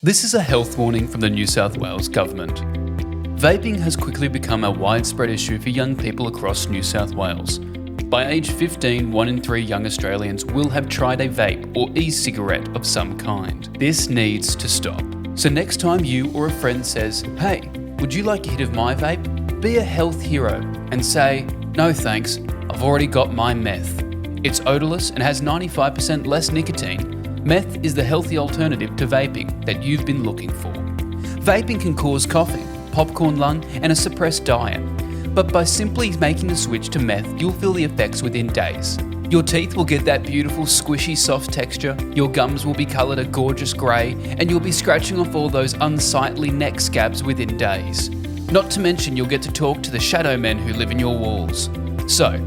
This is a health warning from the New South Wales Government. Vaping has quickly become a widespread issue for young people across New South Wales. By age 15, 1 in 3 young Australians will have tried a vape or e-cigarette of some kind. This needs to stop. So next time you or a friend says, "Hey, would you like a hit of my vape?" Be a health hero and say, "No thanks, I've already got my meth." It's odourless and has 95% less nicotine. Meth is the healthy alternative to vaping that you've been looking for. Vaping can cause coughing, popcorn lung, and a suppressed diet. But by simply making the switch to meth, you'll feel the effects within days. Your teeth will get that beautiful, squishy, soft texture, your gums will be coloured a gorgeous grey, and you'll be scratching off all those unsightly neck scabs within days. Not to mention you'll get to talk to the shadow men who live in your walls. So,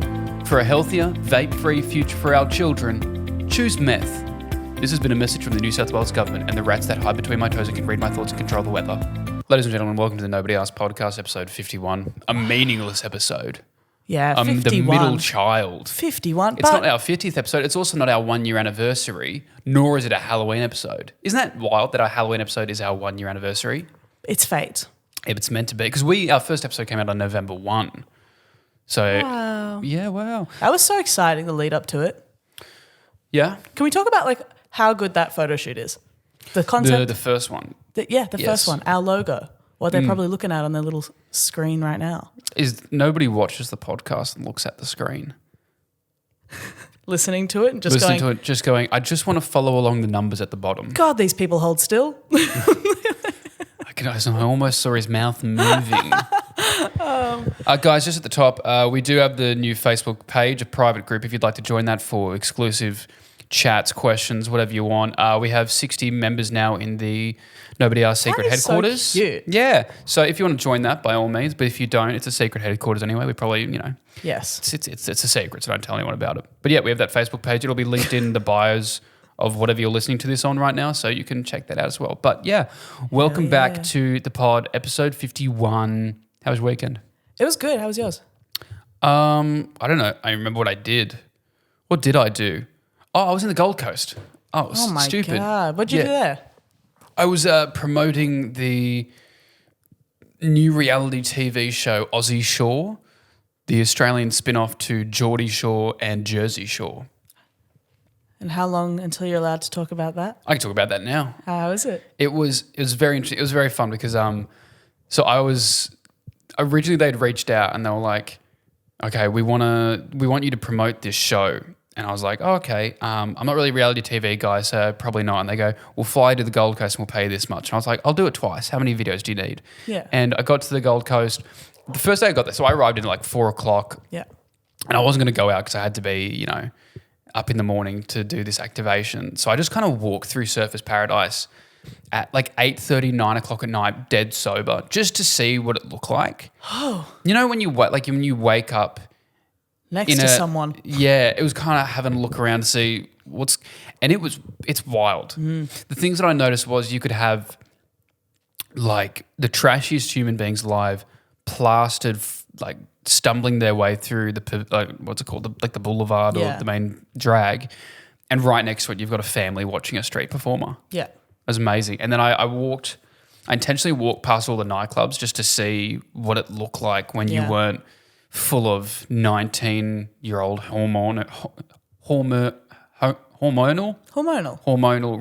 for a healthier, vape-free future for our children, choose meth. This has been a message from the New South Wales Government and the rats that hide between my toes and can read my thoughts and control the weather. Ladies and gentlemen, welcome to the Nobody Asked podcast, episode 51. A meaningless episode. Yeah, I'm 51. the middle child. 51. It's not our 50th episode. It's also not our 1 year anniversary, nor is it a Halloween episode. Isn't that wild that our Halloween episode is our 1 year anniversary? It's fate. Yeah, it's meant to be. Because our first episode came out on November 1. So, Wow. Yeah, wow. That was so exciting, the lead up to it. Yeah? Can we talk about how good that photo shoot is? The concept? The first one. The Yes. first one, our logo. What they're probably looking at on their little screen right now. Is nobody watches the podcast and looks at the screen. Listening to it and just going, I just want to follow along the numbers at the bottom. God, these people hold still. I almost saw his mouth moving. Guys, just at the top, we do have the new Facebook page, a private group, if you'd like to join that for exclusive chats, questions, whatever you want. We have 60 members now in the Nobody Asked secret That is headquarters. So cute. Yeah. So if you want to join that, by all means. But if you don't, it's a secret headquarters anyway. We probably, Yes. it's a secret, so don't tell anyone about it. But yeah, we have that Facebook page. It'll be linked in the bios of whatever you're listening to this on right now, so you can check that out as well. But yeah, welcome back to the pod, episode 51. How was your weekend? It was good. How was yours? I don't know. I remember what I did. What did I do? Oh, I was in the Gold Coast. Oh, it was Oh my stupid. God. What'd you do there? I was promoting the new reality TV show Aussie Shore, the Australian spin-off to Geordie Shore and Jersey Shore. And how long until you're allowed to talk about that? I can talk about that now. How is it? It was very interesting. It was very fun because so I was originally they'd reached out and they were like, okay, we want you to promote this show. And I was like, oh, okay, I'm not really a reality TV guy, so probably not. And they go, we'll fly you to the Gold Coast and we'll pay you this much. And I was like, I'll do it twice. How many videos do you need? Yeah. And I got to the Gold Coast. The first day I got there, so I arrived in at 4 o'clock. Yeah. And I wasn't going to go out because I had to be, up in the morning to do this activation. So I just kind of walked through Surfers Paradise at 8:30, 9 o'clock at night, dead sober, just to see what it looked like. Oh. When you wake up Next to someone. Yeah, it was kind of having a look around to see it's wild. The things that I noticed was you could have the trashiest human beings live plastered, stumbling their way through the what's it called, the boulevard or the main drag, and right next to it you've got a family watching a street performer. Yeah. It was amazing. And then I intentionally walked past all the nightclubs just to see what it looked like when you weren't full of 19-year-old hormonal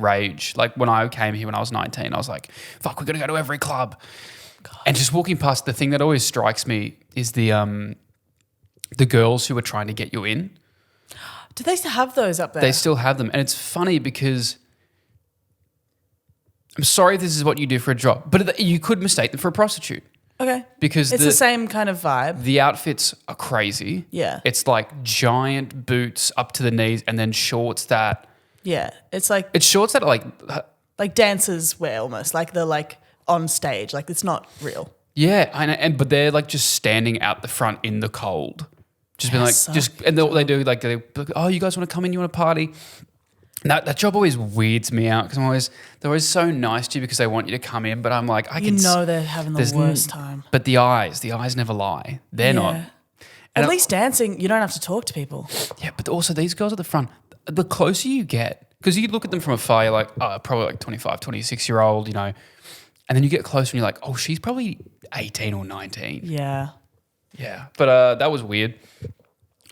rage. Like when I came here when I was 19, I was like, fuck, we're going to go to every club. God. And just walking past, the thing that always strikes me is the girls who are trying to get you in. Do they still have those up there? They still have them. And it's funny because I'm sorry if this is what you do for a job, but you could mistake them for a prostitute. Okay. Because it's the same kind of vibe. The outfits are crazy. Yeah. It's giant boots up to the knees and then shorts that... Yeah. It's shorts that are like dancers wear almost. They're on stage. It's not real. Yeah. But they're just standing out the front in the cold. Just being and they do oh, you guys want to come in? You want to party? That job always weirds me out because they're always so nice to you because they want you to come in, but I'm like, they're having the worst time. But the eyes never lie. They're not. At least dancing, you don't have to talk to people. Yeah, but also these girls at the front, the closer you get, because you look at them from afar, you're like, oh, probably like 25, 26-year-old, you know, and then you get closer and you're like, oh, she's probably 18 or 19. Yeah. Yeah, but that was weird.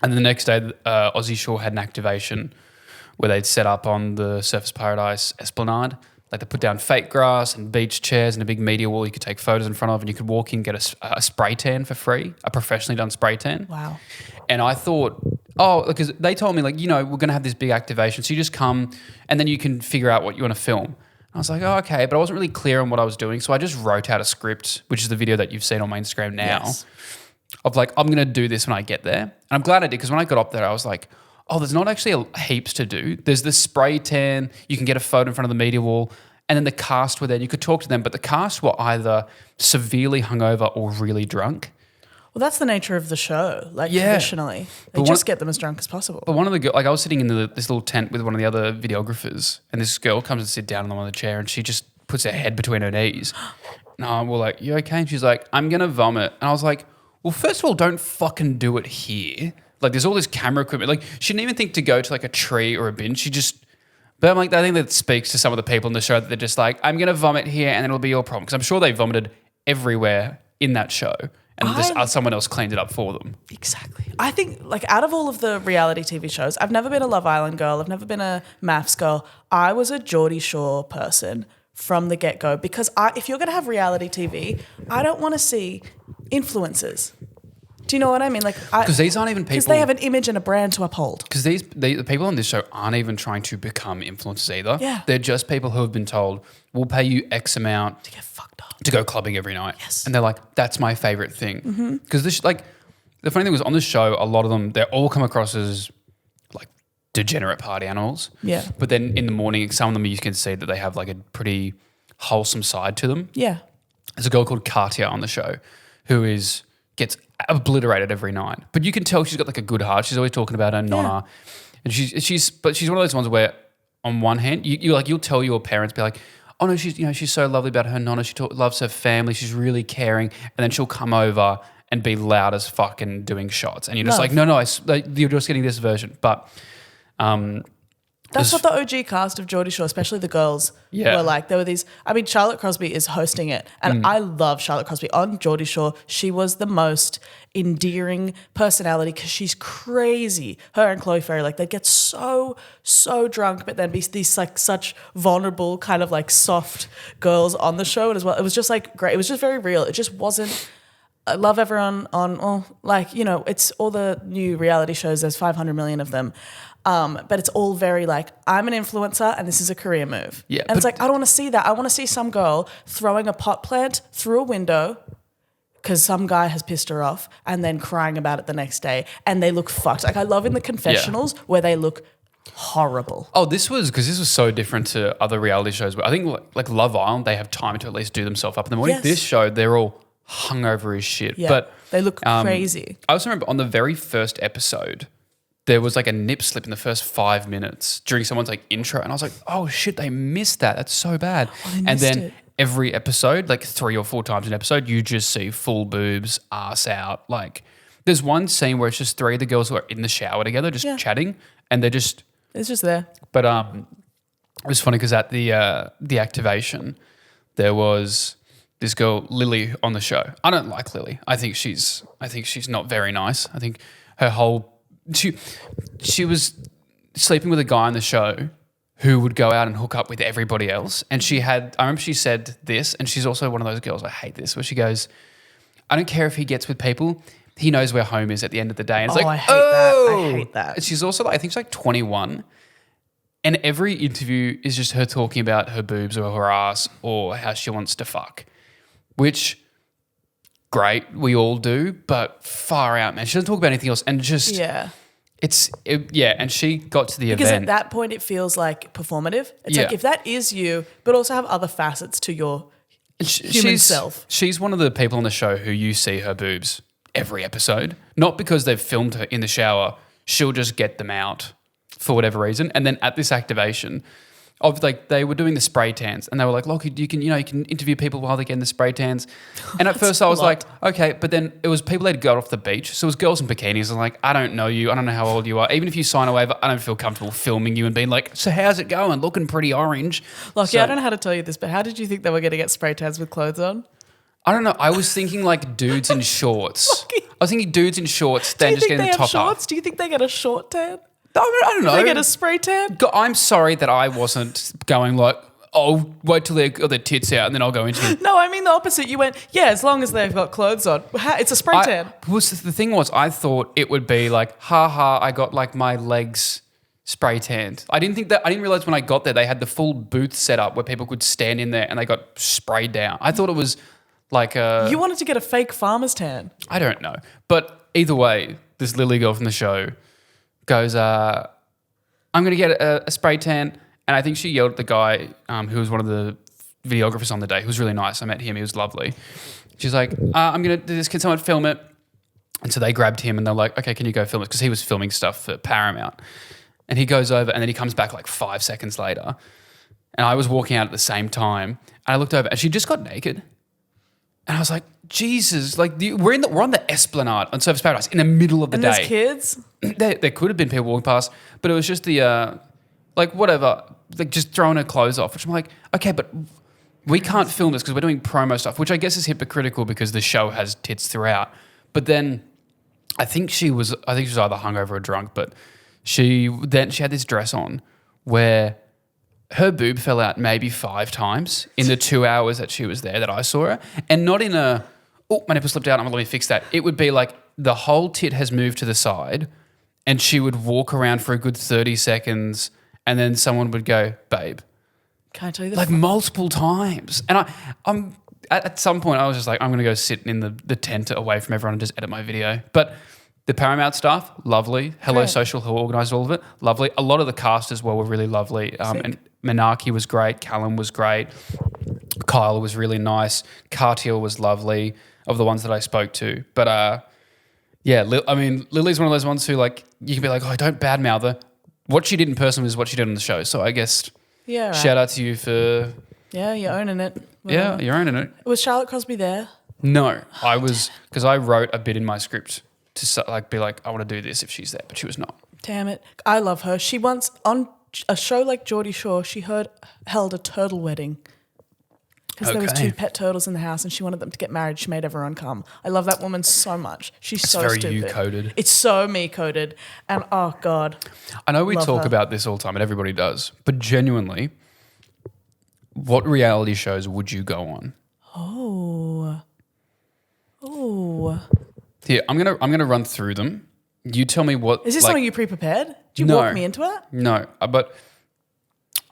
And then the next day, Aussie Shore had an activation where they'd set up on the Surfers Paradise Esplanade. Like they put down fake grass and beach chairs and a big media wall you could take photos in front of, and you could walk in and get a spray tan for free, a professionally done spray tan. Wow. And I thought, because they told me, like, you know, we're going to have this big activation, so you just come and then you can figure out what you want to film. I was like, oh, okay, but I wasn't really clear on what I was doing, so I just wrote out a script, which is the video that you've seen on my Instagram now. Yes. Of like, I'm going to do this when I get there. And I'm glad I did, because when I got up there, I was like, oh, there's not actually heaps to do. There's the spray tan. You can get a photo in front of the media wall. And then the cast were there. You could talk to them, but the cast were either severely hungover or really drunk. Well, that's the nature of the show. Like traditionally, they just get them as drunk as possible. But one of the girls, like I was sitting in this little tent with one of the other videographers, and this girl comes and sit down on the chair, and she just puts her head between her knees. And we're like, you okay? And she's like, I'm going to vomit. And I was like, well, first of all, don't fucking do it here. Like, there's all this camera equipment. Like, she didn't even think to go to like a tree or a bin. She just, but I'm like, I think that speaks to some of the people in the show that they're just like, I'm going to vomit here and it'll be your problem. Because I'm sure they vomited everywhere in that show. And just someone else cleaned it up for them. Exactly. I think, like, out of all of the reality TV shows, I've never been a Love Island girl. I've never been a Maths girl. I was a Geordie Shore person from the get-go, because if you're going to have reality TV, I don't want to see influencers. Do you know what I mean? Like, because these aren't even people. Because they have an image and a brand to uphold. Because the people on this show aren't even trying to become influencers either. Yeah. They're just people who have been told, we'll pay you X amount To get fucked up. to go clubbing every night. Yes. And they're like, that's my favorite thing. Because this, like, the funny thing was on this show, a lot of them, they all come across as like degenerate party animals. Yeah. But then in the morning, some of them you can see that they have like a pretty wholesome side to them. Yeah. There's a girl called Katia on the show who gets obliterated every night. But you can tell she's got like a good heart. She's always talking about her nonna. And she's one of those ones where on one hand, you'll tell your parents, be like, oh no, she's so lovely about her nonna. She loves her family. She's really caring. And then she'll come over and be loud as fuck and doing shots. And you're just like, no, you're just getting this version. But that's what the OG cast of Geordie Shore, especially the girls, were like. There were these. I mean, Charlotte Crosby is hosting it, and I love Charlotte Crosby on Geordie Shore. She was the most endearing personality because she's crazy. Her and Chloe Ferry, like, they'd get so drunk, but then be these like such vulnerable kind of like soft girls on the show as well. It was just like great. It was just very real. It just wasn't. I love everyone on, like, you know, it's all the new reality shows. There's 500 million of them. But it's all very like, I'm an influencer and this is a career move. Yeah, and it's like, I don't want to see that. I want to see some girl throwing a pot plant through a window because some guy has pissed her off and then crying about it the next day and they look fucked. Like, I love in the confessionals where they look horrible. Oh, this was so different to other reality shows. Where I think like Love Island, they have time to at least do themselves up in the morning. Yes. This show, they're all hungover as shit. Yeah, but they look crazy. I also remember on the very first episode, there was like a nip slip in the first 5 minutes during someone's like intro. And I was like, oh shit, they missed that. That's so bad. And then every episode, like 3 or 4 times an episode, you just see full boobs, ass out. Like, there's one scene where it's just 3 of the girls who are in the shower together, just chatting, and they're just... It's just there. But it was funny because at the activation, there was this girl, Lily, on the show. I don't like Lily. I think she's not very nice. I think her whole... She was sleeping with a guy on the show who would go out and hook up with everybody else. And I remember she said this, and she's also one of those girls, I hate this, where she goes, I don't care if he gets with people, he knows where home is at the end of the day. And it's I hate that. And she's also like, I think she's like 21. And every interview is just her talking about her boobs or her ass or how she wants to fuck, which... great, we all do, but far out, man. She doesn't talk about anything else, and just and she got to the event because at that point it feels like performative. It's like, if that is you, but also have other facets to your human self. She's one of the people on the show who you see her boobs every episode, not because they've filmed her in the shower. She'll just get them out for whatever reason, and then at this activation, of like they were doing the spray tans, and they were like, "Look, you can interview people while they're getting the spray tans." And at first I was like, "Okay," but then it was people they'd got off the beach, so it was girls in bikinis. I was like, "I don't know you. I don't know how old you are. Even if you sign a waiver, I don't feel comfortable filming you and being like, so how's it going? Looking pretty orange." I don't know how to tell you this, but how did you think they were going to get spray tans with clothes on? I don't know. I was thinking like dudes in shorts. I was thinking dudes in shorts, then just getting the top off. Do you think they get a short tan? I don't know. They get a spray tan? I'm sorry that I wasn't going like, oh, wait till they got their tits out and then I'll go into it. No, I mean the opposite. You went, yeah, as long as they've got clothes on. It's a spray tan. The thing was, I thought it would be like, I got like my legs spray tanned. I didn't realize when I got there they had the full booth set up where people could stand in there and they got sprayed down. I thought it was like You wanted to get a fake farmer's tan. I don't know. But either way, this Lily girl from the show goes, I'm going to get a spray tan. And I think she yelled at the guy who was one of the videographers on the day, who was really nice. I met him. He was lovely. She's like, I'm going to do this. Can someone film it? And so they grabbed him and they're like, okay, can you go film it? Because he was filming stuff for Paramount. And he goes over and then he comes back like 5 seconds later. And I was walking out at the same time. And I looked over and she just got naked. And I was like, Jesus, like we're on the Esplanade on Surfers Paradise in the middle of the day. And there's kids? There could have been people walking past, but it was just the, like whatever, like just throwing her clothes off, which I'm like, okay, but we can't film this because we're doing promo stuff, which I guess is hypocritical because the show has tits throughout. But then I think she was either hungover or drunk, but she had this dress on where her boob fell out maybe 5 times in the 2 hours that she was there that I saw her. And not in a, oh, my nipple slipped out, let me fix that. It would be like the whole tit has moved to the side and she would walk around for a good 30 seconds and then someone would go, babe. Can I tell you that? Like multiple times. And I'm at some point I was just like, I'm going to go sit in the tent away from everyone and just edit my video. But the Paramount staff, lovely. Hello Great. Social, who organised all of it, lovely. A lot of the cast as well were really lovely. And Menaki was great. Callum was great. Kyle was really nice. Cartier was lovely of the ones that I spoke to. But Lily's one of those ones who like, you can be like, oh, don't badmouth her. What she did in person was what she did on the show. So I guess shout out to you for... Yeah, you're owning it. Yeah, you're owning it. Was Charlotte Crosby there? No, I was, because I wrote a bit in my script to like be like, I want to do this if she's there, but she was not. Damn it. I love her. She once, on a show like Geordie Shore, she held a turtle wedding because there was 2 pet turtles in the house and she wanted them to get married. She made everyone come. I love that woman so much. She's so stupid. It's very you-coded. It's so me-coded. And oh, God. I know we talk about this all the time and everybody does, but genuinely, what reality shows would you go on? Oh. Here, I'm gonna run through them. You tell me what. Is this something you pre-prepared? Do you walk me into it? No, but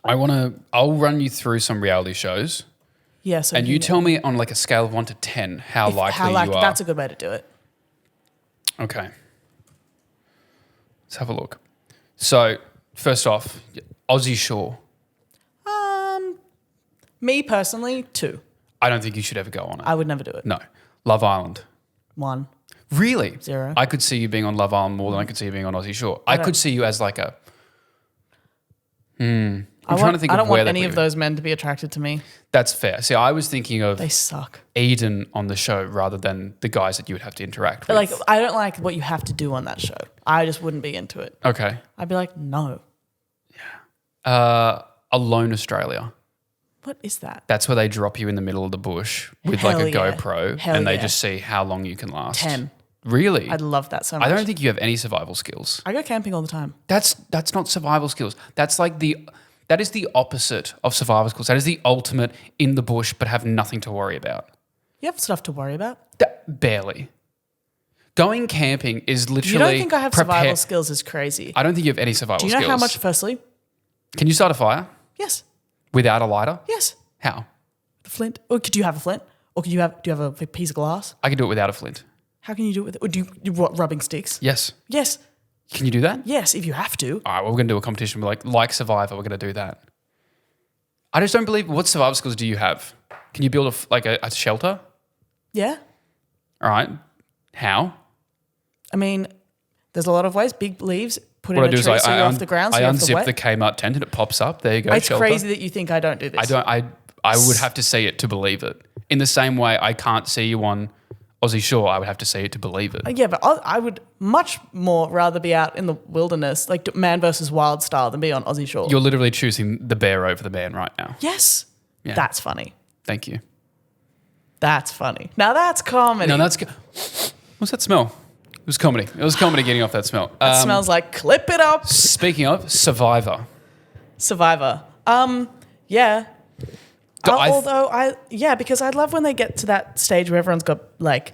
I'll run you through some reality shows. Yes. And you tell me on like a scale of 1 to 10 how likely you are. That's a good way to do it. Okay. Let's have a look. So first off, Aussie Shore. Me personally, 2. I don't think you should ever go on it. I would never do it. No. Love Island. 1. Really? 0. I could see you being on Love Island more than I could see you being on Aussie Shore. I could see you as like a... I'm trying to think of where I don't want any of those men to be attracted to me. That's fair. See, I was thinking of... They suck. Edan on the show rather than the guys that you would have to interact with. Like, I don't like what you have to do on that show. I just wouldn't be into it. Okay. I'd be like, no. Yeah. Alone Australia. What is that? That's where they drop you in the middle of the bush with like a GoPro and they just see how long you can last. 10. Really? I'd love that so much. I don't think you have any survival skills. I go camping all the time. That's not survival skills. That is the opposite of survival skills. That is the ultimate in the bush but have nothing to worry about. You have stuff to worry about? Barely. Going camping is literally... You don't think I have survival skills is crazy. I don't think you have any survival skills. Do you know how much, firstly? Can you start a fire? Yes. Without a lighter? Yes. How? The flint. Or do you have a flint? Or do you have a piece of glass? I can do it without a flint. How can you do it with it? Or do you rubbing sticks? Yes. Yes. Can you do that? Yes, if you have to. All right, well, we're going to do a competition. We're like Survivor, we're going to do that. I just don't believe... What survival skills do you have? Can you build a shelter? Yeah. All right. How? I mean, there's a lot of ways. Big leaves, put in a tree so you're off the ground. So I you have to unzip wet. the Kmart tent and it pops up. There you go. It's shelter. crazy that you think I don't do this. I would have to see it to believe it. In the same way, I can't see you on Aussie Shore. I would have to see it to believe it. Yeah, but I would much more rather be out in the wilderness, like man versus wild style, than be on Aussie Shore. You're literally choosing the bear over the man right now. Yes. Yeah. That's funny. Thank you. That's funny. Now that's comedy. No, that's what's that smell? It was comedy. It was comedy getting off that smell. It smells like clip it up. Speaking of Survivor. Yeah. Because I love when they get to that stage where everyone's got like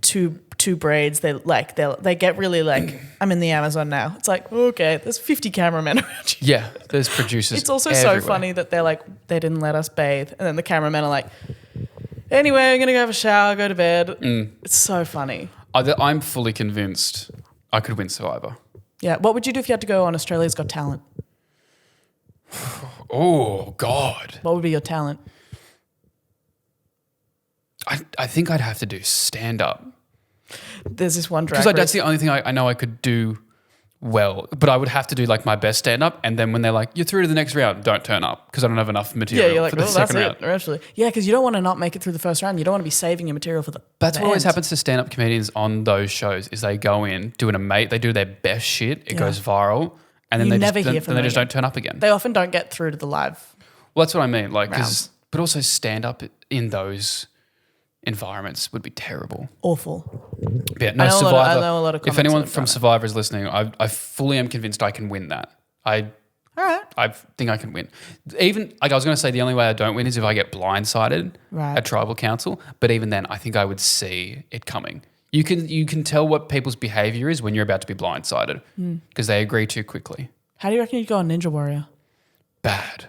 two braids. They get really like, I'm in the Amazon now. It's like, okay, there's 50 cameramen around you. Yeah, there's producers. It's also everywhere. So funny that they're like, they didn't let us bathe, and then the cameramen are like, anyway, I'm gonna go have a shower, go to bed. It's so funny. I'm fully convinced I could win Survivor. Yeah. What would you do if you had to go on Australia's Got Talent? Oh, God. What would be your talent? I think I'd have to do stand-up. There's this one drag race. Because that's the only thing I know I could do well. But I would have to do like my best stand-up, and then when they're like, you're through to the next round, don't turn up because I don't have enough material for the second round. Eventually. Yeah, because you don't want to not make it through the first round. You don't want to be saving your material for the That's what always happens to stand-up comedians on those shows is they go in, they do their best shit, it goes viral, and then they just don't turn up again. They often don't get through to the live. Well, that's what I mean. Like, but also stand up in those environments would be terrible. Awful. Yeah, no, Survivor. I know a lot of if anyone from Survivor is listening, I fully am convinced I can win that. All right. I think I can win. Even like I was going to say, the only way I don't win is if I get blindsided at tribal council. But even then, I think I would see it coming. You can tell what people's behavior is when you're about to be blindsided because they agree too quickly. How do you reckon you'd go on Ninja Warrior? Bad.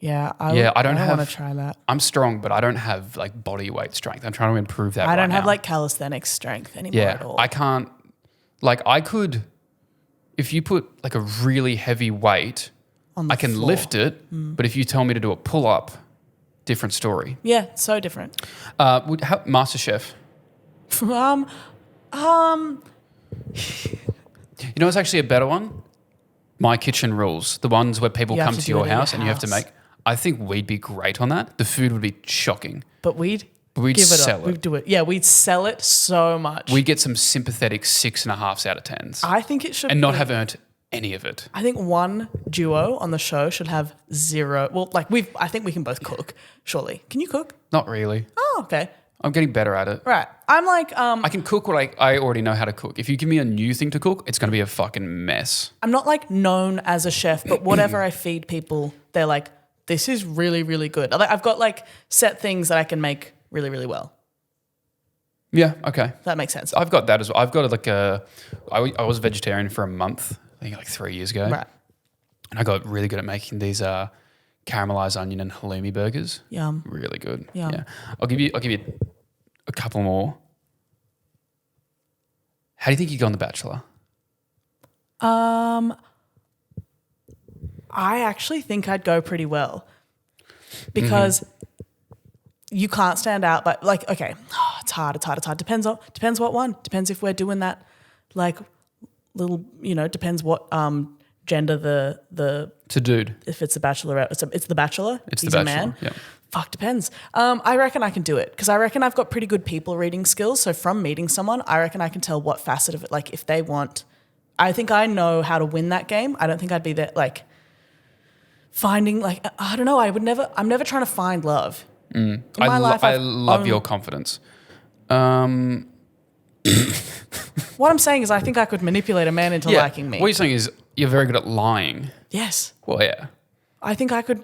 Yeah, I don't want to try that. I'm strong, but I don't have like body weight strength. I'm trying to improve that. I don't have like calisthenics strength anymore at all. I can't. Like I could, if you put like a really heavy weight, I can lift it. But if you tell me to do a pull up, different story. Yeah, so different. MasterChef. You know what's actually a better one? My Kitchen Rules. The ones where people come to your house and you have to make. I think we'd be great on that. The food would be shocking. But we'd give sell it. We'd do it. Yeah, we'd sell it so much. We'd get some sympathetic 6.5s out of 10s. I think it should and not have earned any of it. I think one duo on the show should have 0. Well, like I think we can both cook, surely. Can you cook? Not really. Oh, okay. I'm getting better at it. Right. I'm like... I can cook what I already know how to cook. If you give me a new thing to cook, it's going to be a fucking mess. I'm not like known as a chef, but whatever I feed people, they're like, this is really, really good. I've got like set things that I can make really, really well. Yeah, okay. That makes sense. I've got that as well. I've got like I was vegetarian for a month, I think like 3 years ago. Right. And I got really good at making these caramelized onion and halloumi burgers. Yum. Really good. Yum. Yeah. I'll give you a couple more. How do you think you go on The Bachelor? I actually think I'd go pretty well because you can't stand out. But like, okay, it's hard. Depends what one. Depends if we're doing that, like little, depends what gender the. It's a dude. If it's a Bachelorette, it's the Bachelor. It's He's the a Bachelor. man. Yeah. Fuck, depends. I reckon I can do it because I reckon I've got pretty good people reading skills. So from meeting someone, I reckon I can tell what facet of it, like if they want. I think I know how to win that game. I don't think I'd be there like. Finding like I don't know. I'm never trying to find love. In my life, I love your confidence. What I'm saying is, I think I could manipulate a man into liking me. What you're saying is you're very good at lying. Yes. Well, yeah. I think I could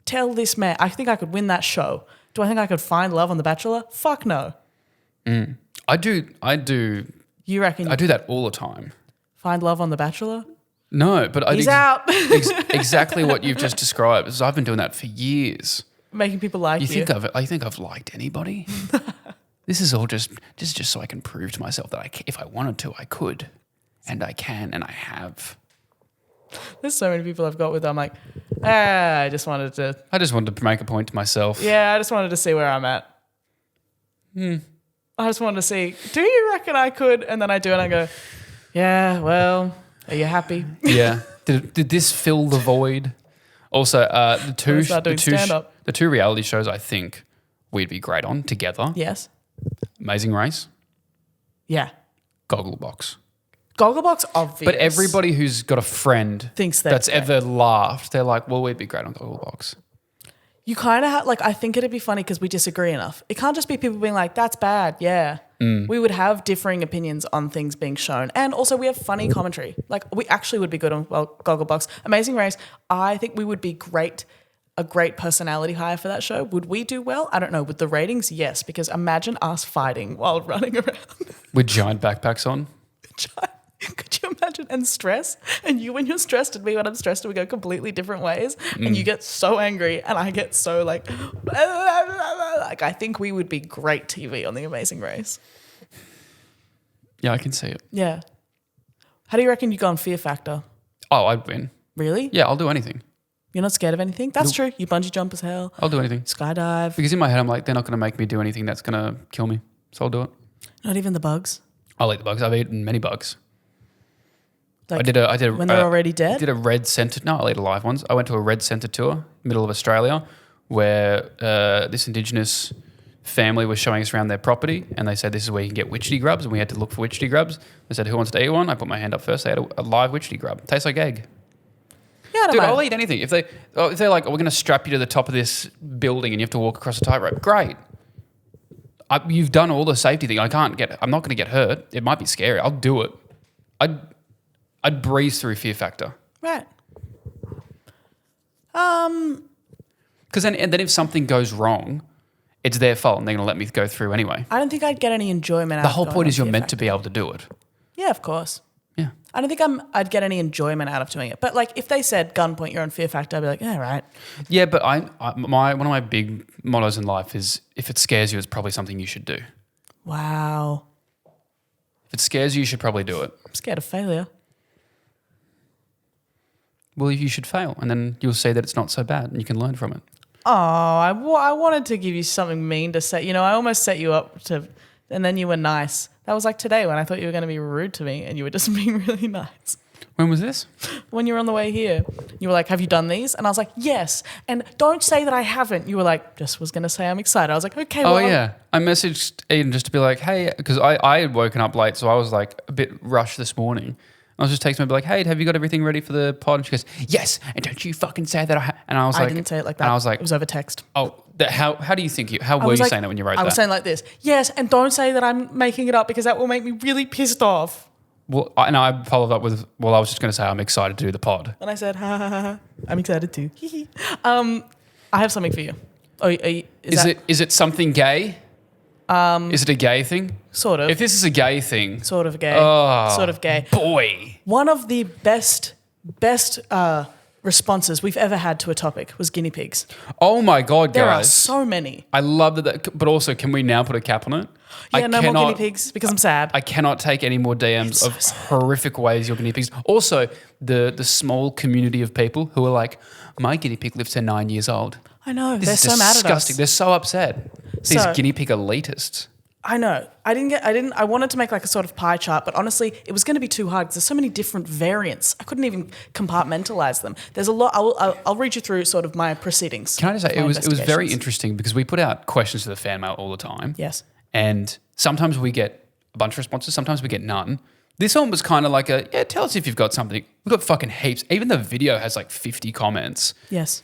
tell this man. I think I could win that show. Do I think I could find love on The Bachelor? Fuck no. I do. You reckon? I do that all the time. Find love on The Bachelor? No, but he's out. Exactly what you've just described. Is I've been doing that for years. Making people like you. You think I've liked anybody? This is all just so I can prove to myself that if I wanted to, I could, and I can, and I have. There's so many people I've got with. I'm like, I just wanted to make a point to myself. Yeah, I just wanted to see where I'm at. I just wanted to see. Do you reckon I could? And then I do, and I go, yeah, well. Are you happy? Yeah. Did this fill the void? Also, the two reality shows I think we'd be great on together. Yes. Amazing Race. Yeah. Gogglebox. Gogglebox, obvious. But everybody who's got a friend thinks that's ever laughed, they're like, well, we'd be great on Gogglebox. You kind of have, like, I think it'd be funny because we disagree enough. It can't just be people being like, that's bad, yeah. We would have differing opinions on things being shown. And also we have funny commentary. Like, we actually would be good on Gogglebox. Amazing Race, I think we would be a great personality hire for that show. Would we do well? I don't know. With the ratings, yes, because imagine us fighting while running around. With giant backpacks on? Could you imagine? And stress. And you when you're stressed and me when I'm stressed and we go completely different ways and you get so angry and I get so like I think we would be great TV on The Amazing Race. Yeah, I can see it. Yeah. How do you reckon you go on Fear Factor? Oh, I'd win. Really? Yeah, I'll do anything. You're not scared of anything? That's true. You bungee jump as hell. I'll do anything. Skydive. Because in my head I'm like, they're not going to make me do anything that's going to kill me. So I'll do it. Not even the bugs? I'll eat the bugs. I've eaten many bugs. Like I did a when they're already dead? I did a red centre. No, I'll eat alive ones. I went to a red centre tour, middle of Australia, where this Indigenous family was showing us around their property, and they said this is where you can get witchetty grubs, and we had to look for witchetty grubs. They said, "Who wants to eat one?" I put my hand up first. They had a live witchetty grub. Tastes like egg. Yeah, dude, I'll eat anything. If they're like, oh, we're going to strap you to the top of this building and you have to walk across a tightrope, great. You've done all the safety thing. I'm not going to get hurt. It might be scary. I'll do it. I'd breeze through Fear Factor. Right. Because then if something goes wrong, it's their fault and they're going to let me go through anyway. I don't think I'd get any enjoyment out of it. The whole point is you're meant to be able to do it. Yeah, of course. Yeah. I don't think I'd get any enjoyment out of doing it. But like if they said gunpoint, you're on Fear Factor, I'd be like, yeah, right. Yeah, but one of my big mottos in life is if it scares you, it's probably something you should do. Wow. If it scares you, you should probably do it. I'm scared of failure. Well, you should fail and then you'll see that it's not so bad and you can learn from it. Oh, I wanted to give you something mean to say. You know, I almost set you up to, and then you were nice. That was like today when I thought you were going to be rude to me and you were just being really nice. When was this? When you were on the way here. You were like, have you done these? And I was like, yes. And don't say that I haven't. You were like, just was going to say I'm excited. I was like, okay. Well, yeah. I messaged Edan just to be like, hey, because I had woken up late, so I was like a bit rushed this morning. I was just texting her and be like, hey, have you got everything ready for the pod? And she goes, yes. And don't you fucking say that. And I was like, I didn't say it like that. And I was like, it was over text. Oh, how do you think how were you saying it when you wrote that? I was saying like this, yes, and don't say that I'm making it up because that will make me really pissed off. Well, I followed up with, well, I was just going to say I'm excited to do the pod. And I said, ha, ha, ha, I'm excited too. I have something for you. Oh, is it something gay? Is it a gay thing? Sort of. If this is a gay thing. Sort of gay. Oh, sort of gay. Boy. One of the best responses we've ever had to a topic was guinea pigs. Oh my God, guys. There are so many. I love that, but also can we now put a cap on it? Yeah, no more guinea pigs because I'm sad. I cannot take any more DMs of horrific ways you're guinea pigs. Also, the small community of people who are like, my guinea pig lives to 9 years old. I know. They're so mad at us. They're so upset. These guinea pig elitists. I know. I wanted to make like a sort of pie chart, but honestly, it was going to be too hard because there's so many different variants. I couldn't even compartmentalize them. There's a lot. I'll read you through sort of my proceedings. Can I just say, it was very interesting because we put out questions to the fan mail all the time. Yes. And sometimes we get a bunch of responses, sometimes we get none. This one was kind of like tell us if you've got something. We've got fucking heaps. Even the video has like 50 comments. Yes.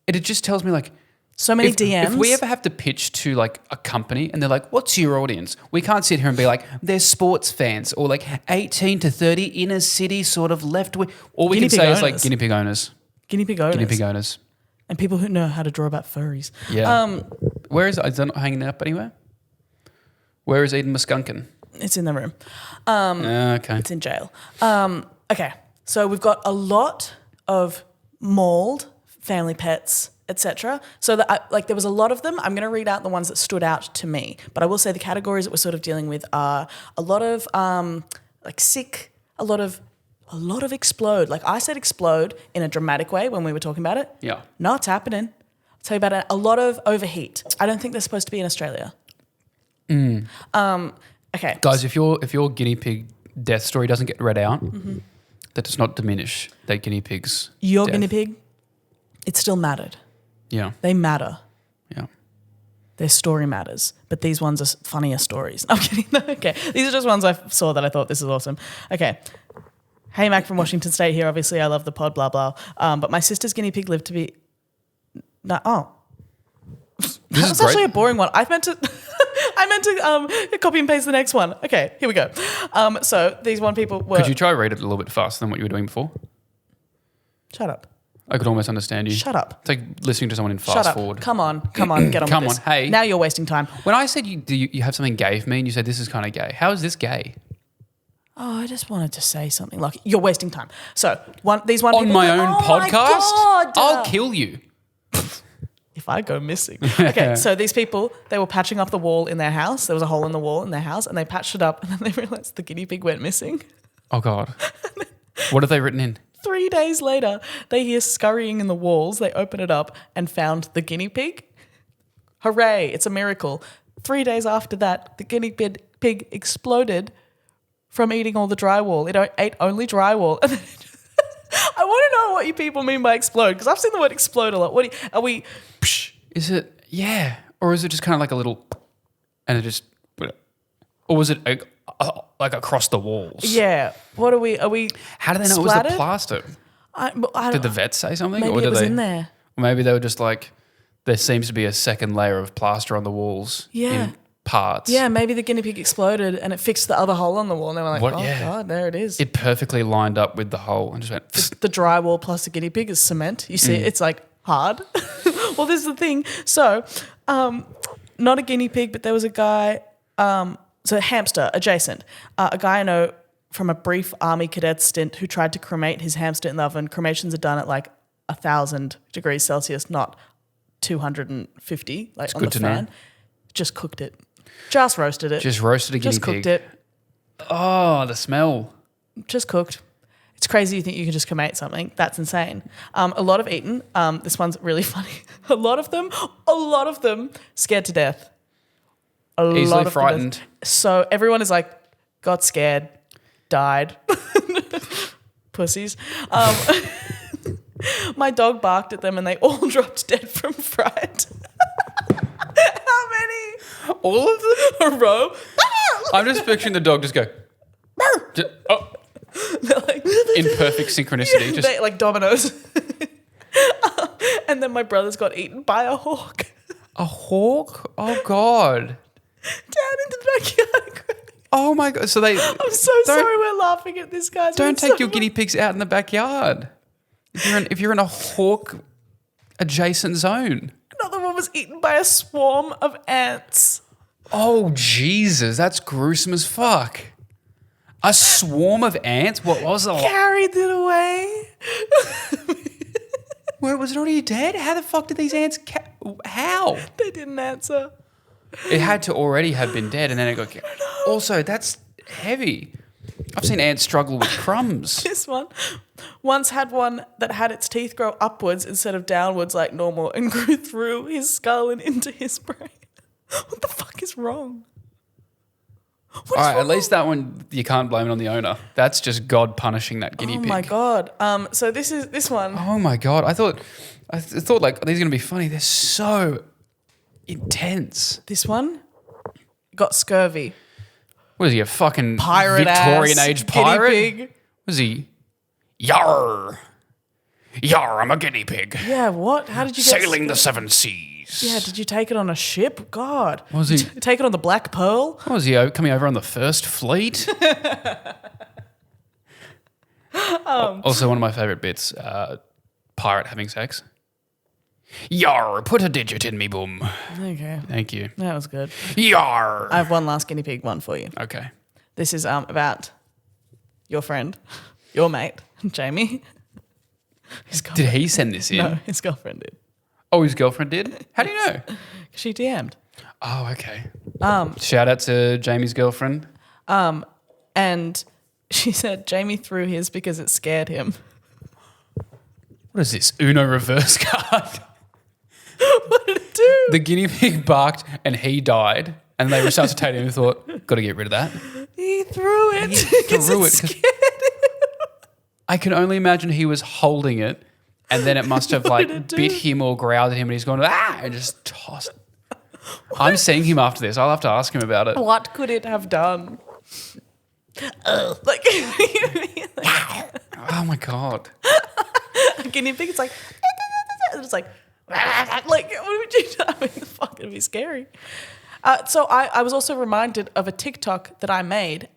It just tells me like, so many DMs. If we ever have to pitch to like a company and they're like, what's your audience? We can't sit here and be like, they're sports fans or like 18 to 30 inner city sort of left wing. All we can say is like guinea pig owners. Guinea pig owners. Guinea pig owners. And people who know how to draw about furries. Yeah. Where is it? Is it not hanging up anywhere? Where is Edan Muskunkin? It's in the room. Okay. It's in jail. Okay. So we've got a lot of mauled family pets, etc. So that there was a lot of them. I'm going to read out the ones that stood out to me, but I will say the categories that we're sort of dealing with are a lot of like sick, a lot of explode. Like I said, explode in a dramatic way when we were talking about it. Yeah, no, it's happening. I'll tell you about it. A lot of overheat. I don't think they're supposed to be in Australia. Okay, guys, if your guinea pig death story doesn't get read out, that does not diminish that guinea pig's Your death. guinea pig, it still mattered. Yeah. They matter. Yeah. Their story matters. But these ones are funnier stories. I'm kidding. Okay. These are just ones I saw that I thought this is awesome. Okay. Hey, Mac from Washington State here. Obviously, I love the pod, blah, blah. But my sister's guinea pig lived to be... No, oh. That was actually a boring one. I meant to copy and paste the next one. Okay, here we go. So these one people were... Could you try read it a little bit faster than what you were doing before? Shut up. I could almost understand you. Shut up. It's like listening to someone in fast Shut up. forward. Come on, get on with this. Come on, hey. Now you're wasting time. When I said you have something gay for me and you said this is kind of gay, how is this gay? Oh, I just wanted to say something like you're wasting time. So these one On people my own podcast? My God. I'll kill you. If I go missing. Okay, so these people, they were patching up the wall in their house. There was a hole in the wall in their house and they patched it up and then they realised the guinea pig went missing. Oh, God. What have they written in? 3 days later, they hear scurrying in the walls. They open it up and found the guinea pig. Hooray, it's a miracle. 3 days after that, the guinea pig exploded from eating all the drywall. It ate only drywall. I want to know what you people mean by explode because I've seen the word explode a lot. Are we... Is it, yeah, or is it just kind of like a little, and it just, or was it like across the walls? Yeah. What are we How do they know splattered? it was the plaster? Did the vet say something? Maybe or did it was they, in there. Or maybe they were just like, there seems to be a second layer of plaster on the walls in parts. Yeah, maybe the guinea pig exploded and it fixed the other hole on the wall and they were like, God, there it is. It perfectly lined up with the hole and just went... The drywall plus the guinea pig is cement. You see, it's like hard. Well, this is the thing. So, not a guinea pig, but there was a guy, so hamster adjacent. A guy I know from a brief army cadet stint who tried to cremate his hamster in the oven. Cremations are done at like 1,000 degrees Celsius, not 250, like on the fan. Just cooked it. Just roasted it. Just roasted a guinea pig. Just cooked it. Oh, the smell. Just cooked. It's crazy you think you can just cremate something. That's insane. A lot of eaten. This one's really funny. A lot of them scared to death. Easily frightened. So everyone is like, got scared, died. Pussies. My dog barked at them and they all dropped dead from fright. How many? All of them? A row? I'm just picturing the dog just go... Like, in perfect synchronicity. Just like dominoes. And then my brothers got eaten by a hawk. A hawk? Oh, God. Down into the backyard. Oh, my God. So they... I'm so sorry we're laughing at this, guys. Don't take your guinea pigs out in the backyard. If you're in a hawk adjacent zone. Another one was eaten by a swarm of ants. Oh, Jesus. That's gruesome as fuck. A swarm of ants? What was it? Carried it away. Where was it already dead? How the fuck did these ants... How? They didn't answer. It had to already have been dead and then it got... Also, that's heavy. I've seen ants struggle with crumbs. This one once had one that had its teeth grow upwards instead of downwards like normal and grew through his skull and into his brain. What the fuck is wrong? All right, at least that one, you can't blame it on the owner. That's just God punishing that guinea pig. Oh, my God. So this one. Oh, my God. I thought like, these are going to be funny. They're so intense. This one got scurvy. What is he, a fucking Pirate Victorian ass age pirate? guinea pig. Was he? Yarr. Yarr, I'm a guinea pig. Yeah, what? How did you get... Sailing the seven seas. Yeah, did you take it on a ship? God. Was he? Take it on the Black Pearl? Was he coming over on the First Fleet? Also, one of my favourite bits, pirate having sex. Yarr, put a digit in me, boom. Okay. Thank you. That was good. Yarr. I have one last guinea pig one for you. Okay. This is about your friend, your mate, Jamie. Did he send this in? No, his girlfriend did. Oh, his girlfriend did? How do you know? She DM'd. Oh, okay. Shout out to Jamie's girlfriend. And she said Jamie threw his because it scared him. What is this? Uno reverse card? What did it do? The guinea pig barked and he died. And they resuscitated him and thought, got to get rid of that. He threw it. He threw it. Scared him. I can only imagine he was holding it, and then it must have like bit him or growled at him, and he's gone and just tossed. I'm seeing him after this. I'll have to ask him about it. What could it have done? Like, oh my God. A guinea pig, it's like, it's like what would you do? I mean, fuck, it'd be scary. So I was also reminded of a TikTok that I made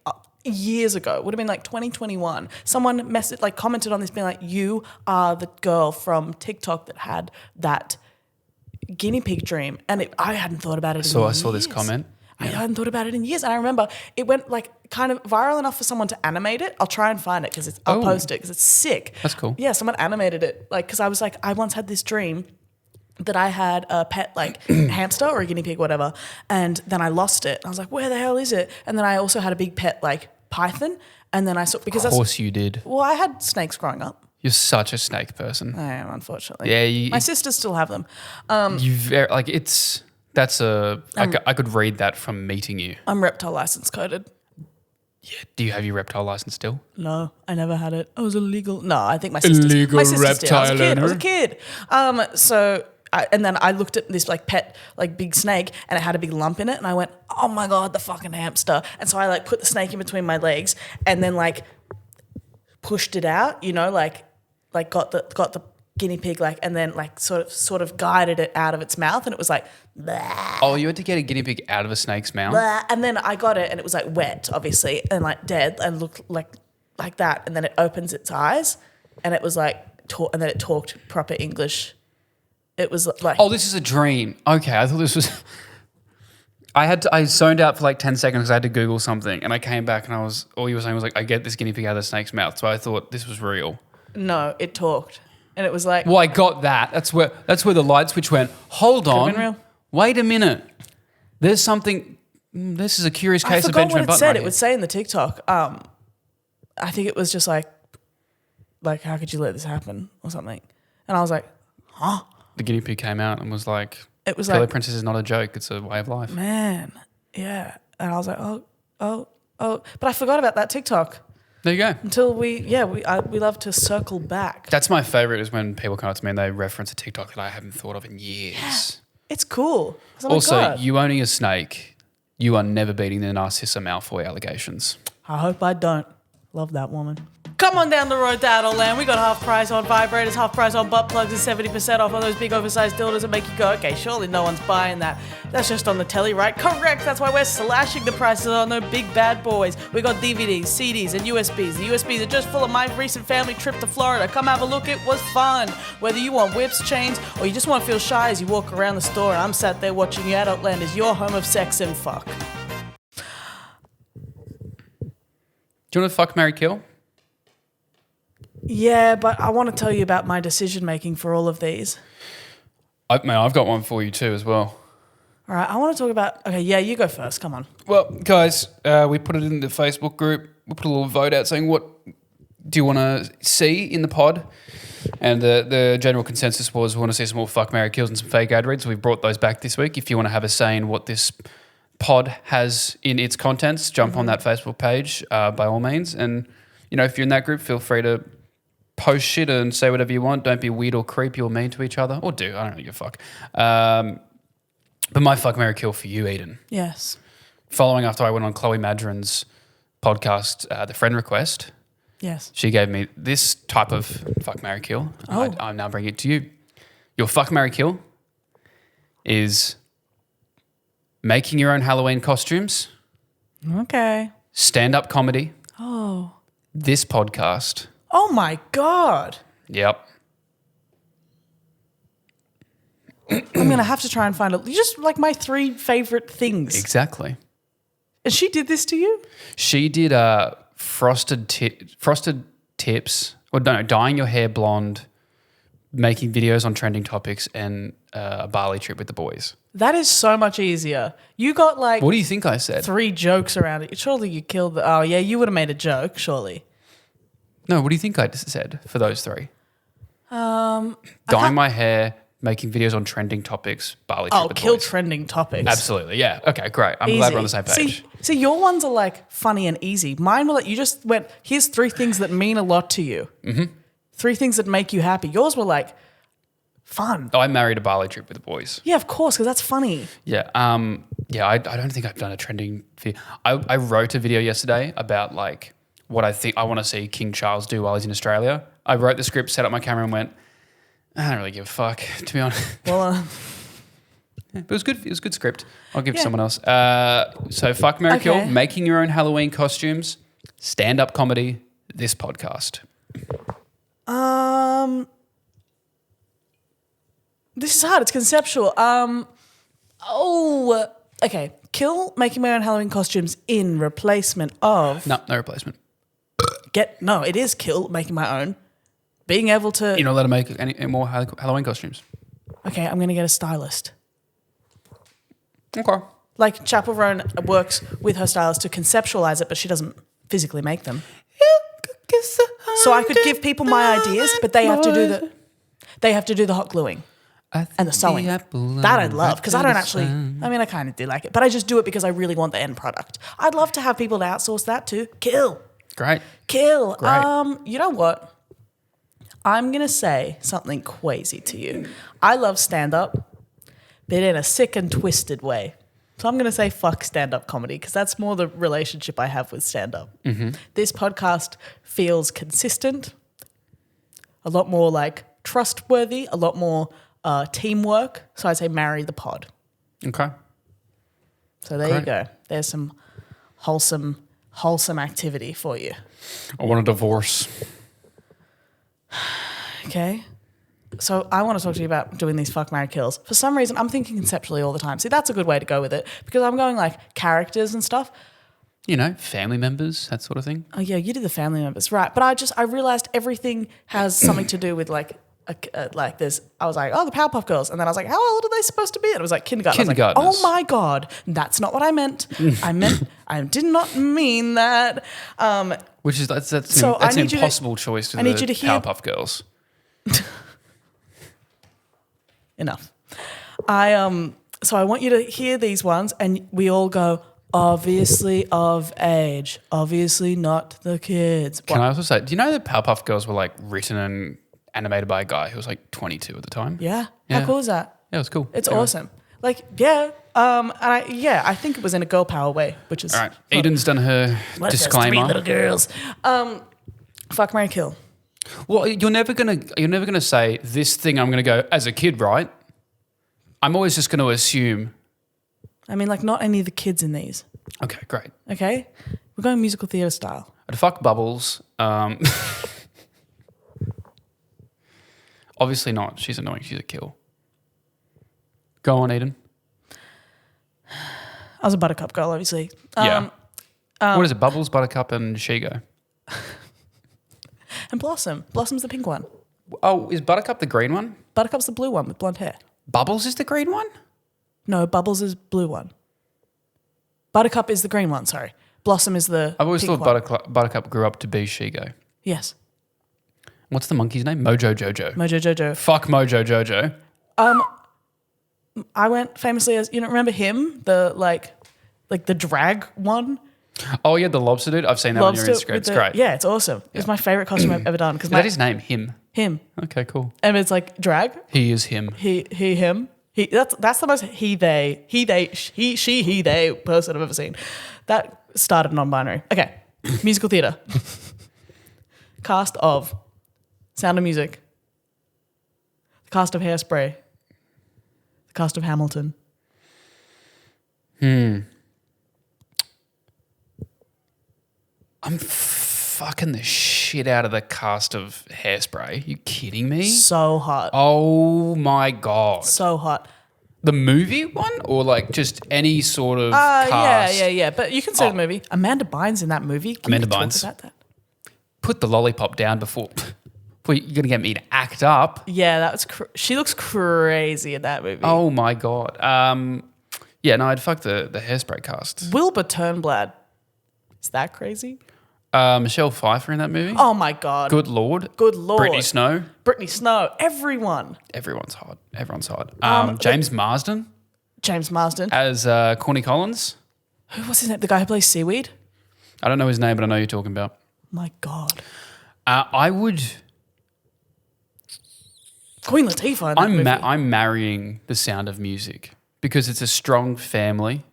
years ago. It would have been like 2021. Someone commented on this being like, you are the girl from TikTok that had that guinea pig dream. And I hadn't thought about it in years. I saw this comment. I hadn't thought about it in years. And I remember it went like kind of viral enough for someone to animate it. I'll try and find it because I'll post it because it's sick. That's cool. Yeah, someone animated it. Like, because I was like, I once had this dream that I had a pet like hamster or a guinea pig, whatever. And then I lost it. I was like, where the hell is it? And then I also had a big pet like python. And then I saw, because of course you did. Well, I had snakes growing up. You're such a snake person. I am, unfortunately. Yeah. My sisters still have them. I could read that from meeting you. I'm reptile license coded. Yeah. Do you have your reptile license still? No, I never had it. I was illegal. No, I think my sisters. Illegal reptile did. I was a kid. And then I looked at this like pet, like big snake, and it had a big lump in it, and I went, "Oh my God, the fucking hamster!" And so I like put the snake in between my legs, and then like pushed it out, like got the guinea pig and then like sort of guided it out of its mouth, and it was like, bleh. Oh, you had to get a guinea pig out of a snake's mouth? Bleh. And then I got it, and it was like wet, obviously, and like dead, and looked like that, and then it opens its eyes, and it was like, and then it talked proper English. It was like, oh, this is a dream. Okay, I thought this was. I zoned out for like 10 seconds because I had to Google something, and I came back and all you were saying was like, I get this guinea pig out of the snake's mouth, so I thought this was real. No, it talked. And it was like, well, I got that. That's where the light switch went. Hold on. Been real. Wait a minute. There's something. This is a curious case of Benjamin Button. I forgot what it said. It would say in the TikTok. I think it was just like, how could you let this happen or something? And I was like, huh? The guinea pig came out and was like, it was Pillow Princess is not a joke. It's a way of life. Man, yeah. And I was like, oh. But I forgot about that TikTok. There you go. Until we love to circle back. That's my favourite is when people come up to me and they reference a TikTok that I haven't thought of in years. Yeah, it's cool. Oh also, you owning a snake, you are never beating the Narcissa Malfoy allegations. I hope I don't. Love that woman. Come on down the road to Adderland. We got half price on vibrators, half price on butt plugs, and 70% off on those big oversized dildos that make you go, okay, surely no one's buying that. That's just on the telly, right? Correct. That's why we're slashing the prices on those big bad boys. We got DVDs, CDs, and USBs. The USBs are just full of my recent family trip to Florida. Come have a look. It was fun. Whether you want whips, chains, or you just want to feel shy as you walk around the store and I'm sat there watching you, Adultland is your home of sex and fuck. Do you want to fuck, marry, kill? Yeah, but I want to tell you about my decision making for all of these. I've got one for you too as well. All right, I want to talk about... Okay, yeah, you go first. Come on. Well, guys, we put it in the Facebook group. We put a little vote out saying what do you want to see in the pod? And the general consensus was we want to see some more fuck, marry, kills and some fake ad reads. We've brought those back this week. If you want to have a say in what this pod has in its contents, jump on that Facebook page by all means. And, if you're in that group, feel free to post shit and say whatever you want. Don't be weird or creepy or mean to each other. Or do. I don't really give a fuck. But my fuck, marry, kill for you, Edan. Yes. Following after I went on Chloe Madron's podcast, The Friend Request. Yes. She gave me this type of fuck, marry, kill. Oh. I'm now bringing it to you. Your fuck, marry, kill is making your own Halloween costumes. Okay. Stand-up comedy. Oh. This podcast. Oh, my God. Yep. I'm going to have to try and find it. You just like my 3 favorite things. Exactly. And she did this to you? She did frosted tips, or no, dyeing your hair blonde, making videos on trending topics, and a Bali trip with the boys. That is so much easier. You got like... What do you think I said? 3 jokes around it. Surely you killed the... Oh, yeah, you would have made a joke, surely. No, what do you think I said for those 3? Dyeing my hair, making videos on trending topics, Bali trip Oh, with kill boys. trending topics. Absolutely, yeah. Okay, great. I'm glad we're on the same page. See, your ones are like funny and easy. Mine were like, you just went, here's 3 things that mean a lot to you. 3 things that make you happy. Yours were like fun. I married a Bali trip with the boys. Yeah, of course, because that's funny. Yeah. I don't think I've done a trending video. I wrote a video yesterday about like what I think I want to see King Charles do while he's in Australia. I wrote the script, set up my camera and went, I don't really give a fuck, to be honest. Well, yeah, but it was good. It was a good script. I'll give it to someone else. So fuck, marry, kill, making your own Halloween costumes, stand-up comedy, this podcast. This is hard. It's conceptual. Okay. Kill making my own Halloween costumes in replacement of... No replacement. No, it is kill making my own. Being able to... You're not allowed to make any more Halloween costumes. Okay, I'm going to get a stylist. Okay. Like Chapel Roan works with her stylist to conceptualize it, but she doesn't physically make them. So I could give people my ideas, but they have to do the hot gluing and the sewing. That I'd love, because I don't actually... I mean, I kind of do like it, but I just do it because I really want the end product. I'd love to have people to outsource that too. Kill. Great. Kill. Great. You know what? I'm going to say something crazy to you. I love stand-up, but in a sick and twisted way. So I'm going to say fuck stand-up comedy because that's more the relationship I have with stand-up. This podcast feels consistent, a lot more like trustworthy, a lot more teamwork. So I say marry the pod. Okay. So there you go. There's some wholesome activity for you. I want a divorce. Okay. So I want to talk to you about doing these fuck, marry, kills. For some reason, I'm thinking conceptually all the time. See, that's a good way to go with it because I'm going like characters and stuff. You know, family members, that sort of thing. Oh yeah, you did the family members, right? But I realized everything has something to do with like this. I was like, oh, the Powerpuff Girls, and then I was like, how old are they supposed to be? And it was like kindergarten. I was like, oh my god, that's not what I meant. I did not mean that. Which is that's an impossible choice to the Powerpuff Girls. Enough. So I want you to hear these ones, and we all go, obviously of age, obviously not the kids. Can I also say, do you know that Powerpuff Girls were like written and animated by a guy who was like 22 at the time? Yeah. How cool is that? Yeah, it was cool. It's awesome. Like, yeah. I think it was in a girl power way, which is... All right. Edan's done her disclaimer. 3 little girls. Fuck, marry, kill. Well, you're never gonna say this thing. I'm gonna go as a kid, right? I'm always just gonna assume. I mean, like not any of the kids in these. Okay, great. Okay, we're going musical theatre style. I'd fuck Bubbles. Obviously not. She's annoying. She's a kill. Go on, Edan. I was a Buttercup girl, obviously. Yeah. What is it? Bubbles, Buttercup, and Shigo. And Blossom. Blossom's the pink one. Oh, is Buttercup the green one? Buttercup's the blue one with blonde hair. Bubbles is the green one? No, Bubbles is blue one. Buttercup is the green one, sorry. Blossom is the I've always pink thought Buttercup grew up to be Shigo. Yes. What's the monkey's name? Mojo Jojo. Mojo Jojo. Fuck Mojo Jojo. I went famously as, remember him? The like the drag one? Oh, yeah, the lobster dude. I've seen that on your Instagram. It's great. Yeah, it's awesome. Yeah. It's my favorite costume I've ever done. Is that his name? Him. Him. Okay, cool. And it's like drag. He is him. Him. That's the most he, they person I've ever seen. That started non-binary. Okay, musical theatre. Cast of Sound of Music. The cast of Hairspray. The cast of Hamilton. I'm fucking the shit out of the cast of Hairspray. You kidding me? So hot. Oh my God. So hot. The movie one or like just any sort of cast? Yeah. But you can say the movie. Amanda Bynes in that movie. Can you talk about that? Put the lollipop down before you're going to get me to act up. Yeah, that was she looks crazy in that movie. Oh my God. Yeah, no, I'd fuck the Hairspray cast. Wilbur Turnblad. Is that crazy? Michelle Pfeiffer in that movie. Oh my God. Good Lord. Good Lord. Brittany Snow. Brittany Snow. Everyone. Everyone's hot. James Marsden. James Marsden. As Corny Collins. What's his name? The guy who plays Seaweed? I don't know his name, but I know who you're talking about. My God. I would... Queen Latifah in that movie. I'm marrying The Sound of Music because it's a strong family.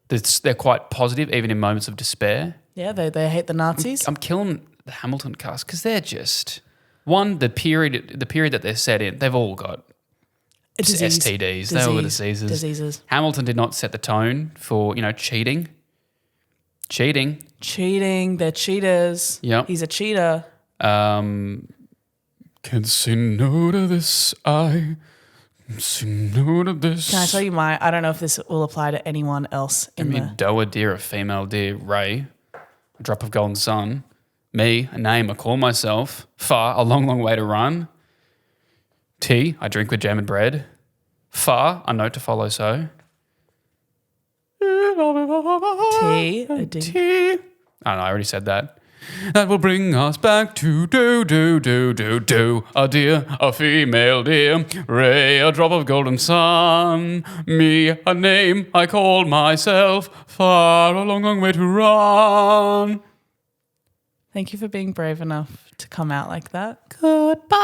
They're quite positive, even in moments of despair. Yeah, they hate the Nazis. I'm killing the Hamilton cast because they're just... One, the period that they're set in, they've all got STDs. They all got diseases. Hamilton did not set the tone for, cheating. Cheating. They're cheaters. Yep. He's a cheater. Can say no to this, say no to this. Can I tell you I don't know if this will apply to anyone else. Doe a deer, a female deer, Ray, a drop of golden sun. Me, a name, I call myself. Far, a long, long way to run. Tea, I drink with jam and bread. Far, a note to follow so. Tea. I don't know, I already said that. That will bring us back to do. A deer, a female deer. Ray, a drop of golden sun. Me, a name, I call myself. Far, a long, long way to run. Thank you for being brave enough to come out like that. Goodbye.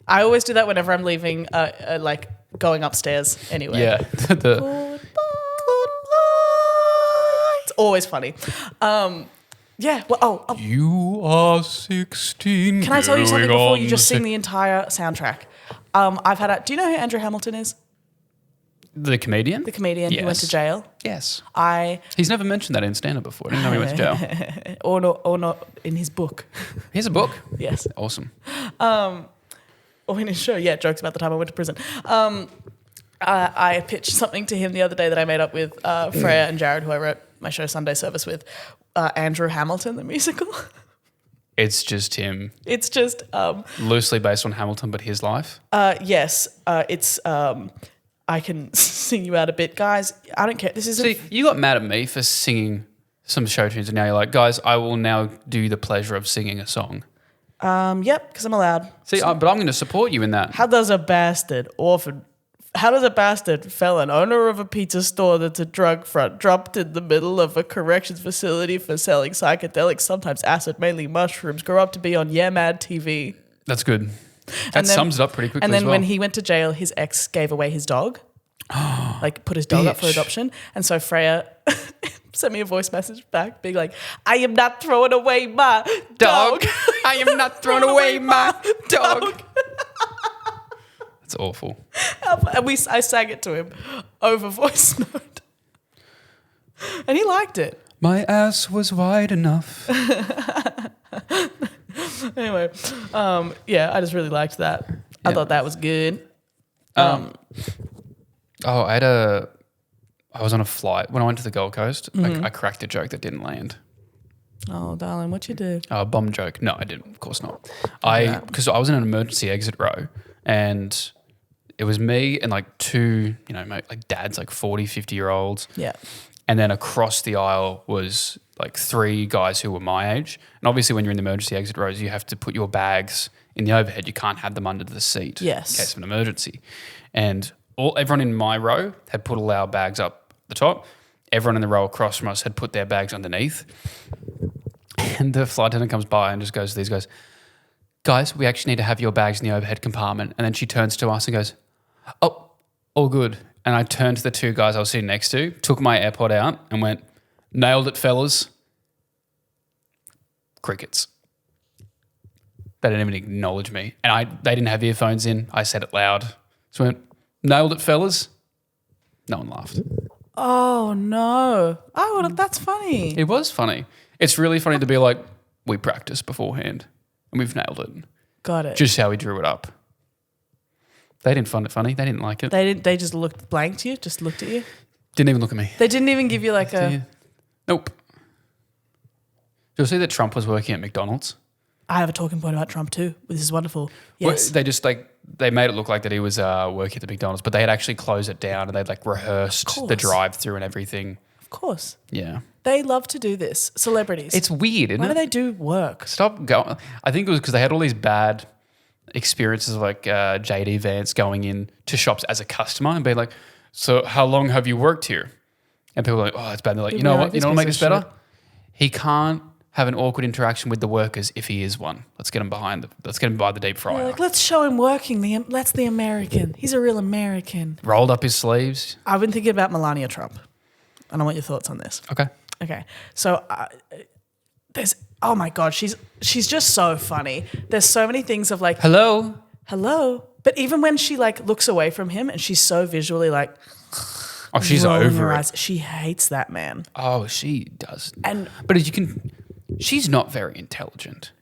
I always do that whenever I'm leaving, going upstairs anyway. Yeah. Goodbye. It's always funny. Yeah. Well, You are 16. Can I tell you something before you just sing the entire soundtrack? Do you know who Andrew Hamilton is? The comedian? The comedian who went to jail. Yes. He's never mentioned that in stand-up before. I didn't know he went to jail. or not in his book. He has a book? Yes. Awesome. Or in his show, jokes about the time I went to prison. I pitched something to him the other day that I made up with Freya and Jared, who I wrote my show Sunday Service with. Andrew Hamilton, the musical. It's just him. It's just... loosely based on Hamilton, but his life? Yes. It's... I can sing you out a bit, guys. I don't care. This is... See, you got mad at me for singing some show tunes, and now you're like, guys, I will now do the pleasure of singing a song. Yep, because I'm allowed. See, but I'm going to support you in that. How does a bastard felon, owner of a pizza store that's a drug front, dropped in the middle of a corrections facility for selling psychedelics, sometimes acid, mainly mushrooms, grow up to be on Yeah Mad TV? That's good. That sums it up pretty quickly. And then as well. when he went to jail, his ex gave away his dog. Put his dog up for adoption. And so Freya sent me a voice message back being like, I am not throwing away my dog. I am not throwing away my dog. That's awful. And I sang it to him over voice note. And he liked it. My ass was wide enough. Anyway, I just really liked that. I thought that was good. I was on a flight when I went to the Gold Coast. I cracked a joke that didn't land. Oh, darling, what'd you do? A bomb joke. No, I didn't. Of course not. Because I was in an emergency exit row, and it was me and two, dads, 40, 50-year-olds. Yeah. And then across the aisle was three guys who were my age. And obviously when you're in the emergency exit rows, you have to put your bags in the overhead. You can't have them under the seat in case of an emergency. And everyone in my row had put all our bags up the top. Everyone in the row across from us had put their bags underneath. And the flight attendant comes by and just goes to these guys, guys, we actually need to have your bags in the overhead compartment. And then she turns to us and goes, oh, all good. And I turned to the two guys I was sitting next to, took my AirPod out and went, nailed it, fellas. Crickets. They didn't even acknowledge me. And they didn't have earphones in. I said it loud. So I went, nailed it, fellas. No one laughed. Oh, no. Oh, that's funny. It was funny. It's really funny to be like, we practiced beforehand and we've nailed it. Got it. Just how we drew it up. They didn't find it funny. They didn't like it. They just looked blank to you, just looked at you? Didn't even look at me. They didn't even give you a... Nope. Did you see that Trump was working at McDonald's? I have a talking point about Trump too. This is wonderful. Yes. Well, they just they made it look like that he was working at the McDonald's, but they had actually closed it down and they'd rehearsed the drive-through and everything. Of course. Yeah. They love to do this. Celebrities. It's weird, isn't it? Why do they do work? Stop going. I think it was because they had all these bad experiences like JD Vance going in to shops as a customer and being like, so how long have you worked here? And people are like, oh, it's bad. And they're like, you know what? You know what make this better? He can't have an awkward interaction with the workers if he is one. Let's get him let's get him by the deep fryer. Like, let's show him working. That's the American. He's a real American. Rolled up his sleeves. I've been thinking about Melania Trump. And I want your thoughts on this. Okay. So there's, oh my God, she's just so funny. There's so many things of like, hello. But even when she like looks away from him and she's so visually like, oh, she's over it. She hates that man. Oh, she does. But as you can, she's not very intelligent.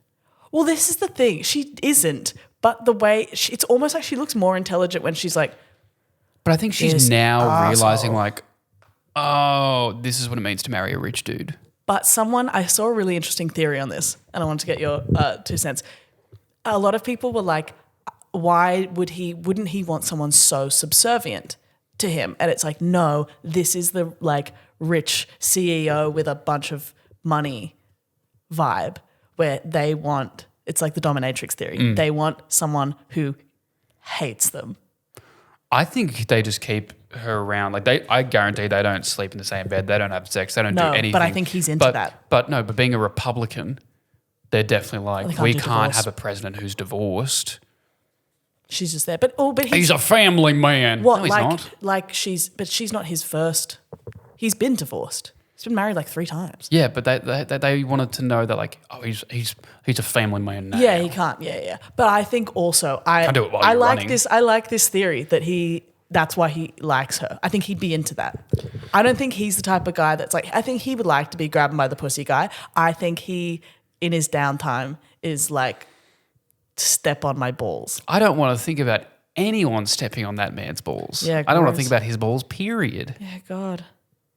Well, this is the thing. She isn't. But the way it's almost like she looks more intelligent when she's like. But I think she's now realizing like, oh, this is what it means to marry a rich dude. But I saw a really interesting theory on this, and I wanted to get your 2 cents. A lot of people were like, why wouldn't he want someone so subservient to him? And it's like, no, this is the like rich CEO with a bunch of money vibe where it's like the dominatrix theory. They want someone who hates them. I think they just keep her around. Like I guarantee they don't sleep in the same bed. They don't have sex. They don't do anything. But I think he's into that. But being a Republican, they're definitely like, we can't have a president who's divorced. She's just there. But he's a family man. What? No, he's not. Like she's not his first. He's been divorced. He's been married like 3 times. Yeah, but they wanted to know that like, oh, he's a family man now. Yeah, he can't. Yeah. But I think also Can't do it while you're running. I like this theory that that's why he likes her. I think he'd be into that. I don't think he's the type of guy that's like, I think he would like to be grabbed by the pussy guy. I think he, in his downtime, is like, step on my balls. I don't want to think about anyone stepping on that man's balls. Yeah, I don't want to think about his balls, period. Yeah, God.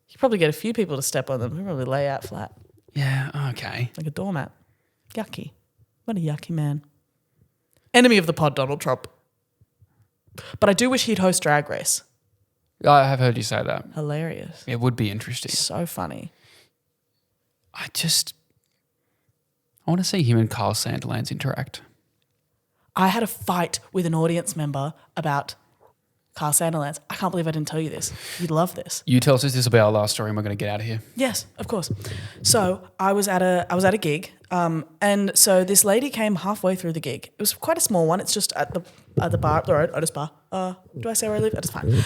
You probably get a few people to step on them. He'll probably lay out flat. Yeah, okay. Like a doormat. Yucky. What a yucky man. Enemy of the pod, Donald Trump. But I do wish he'd host Drag Race. I have heard you say that. Hilarious. It would be interesting. So funny. I want to see him and Kyle Sandilands interact. I had a fight with an audience member about Kyle Sandilands. I can't believe I didn't tell you this. You'd love this. You tell us this will be our last story and we're going to get out of here. Yes, of course. So I was at a gig, and so this lady came halfway through the gig. It was quite a small one. It's just at the bar up the road, Otis Bar. Do I say where I live? It's fine.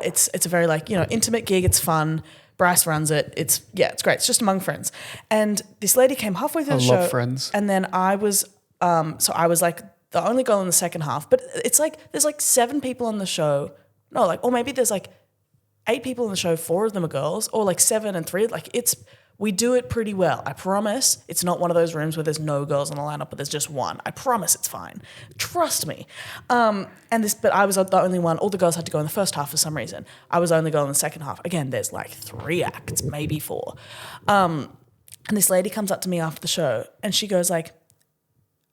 It's a very like, intimate gig. It's fun. Bryce runs it. It's great. It's just among friends. And this lady came halfway through the show. I love Friends. And then I was like the only girl in the second half. But it's like there's like 7 people on the show. No, like, or maybe there's like 8 people in the show. 4 of them are girls, or like 7 and 3. Like we do it pretty well. I promise it's not one of those rooms where there's no girls in the lineup, but there's just one. I promise it's fine. Trust me. But I was the only one. All the girls had to go in the first half for some reason. I was the only girl in the second half. Again, there's like 3 acts, maybe 4. And this lady comes up to me after the show and she goes like,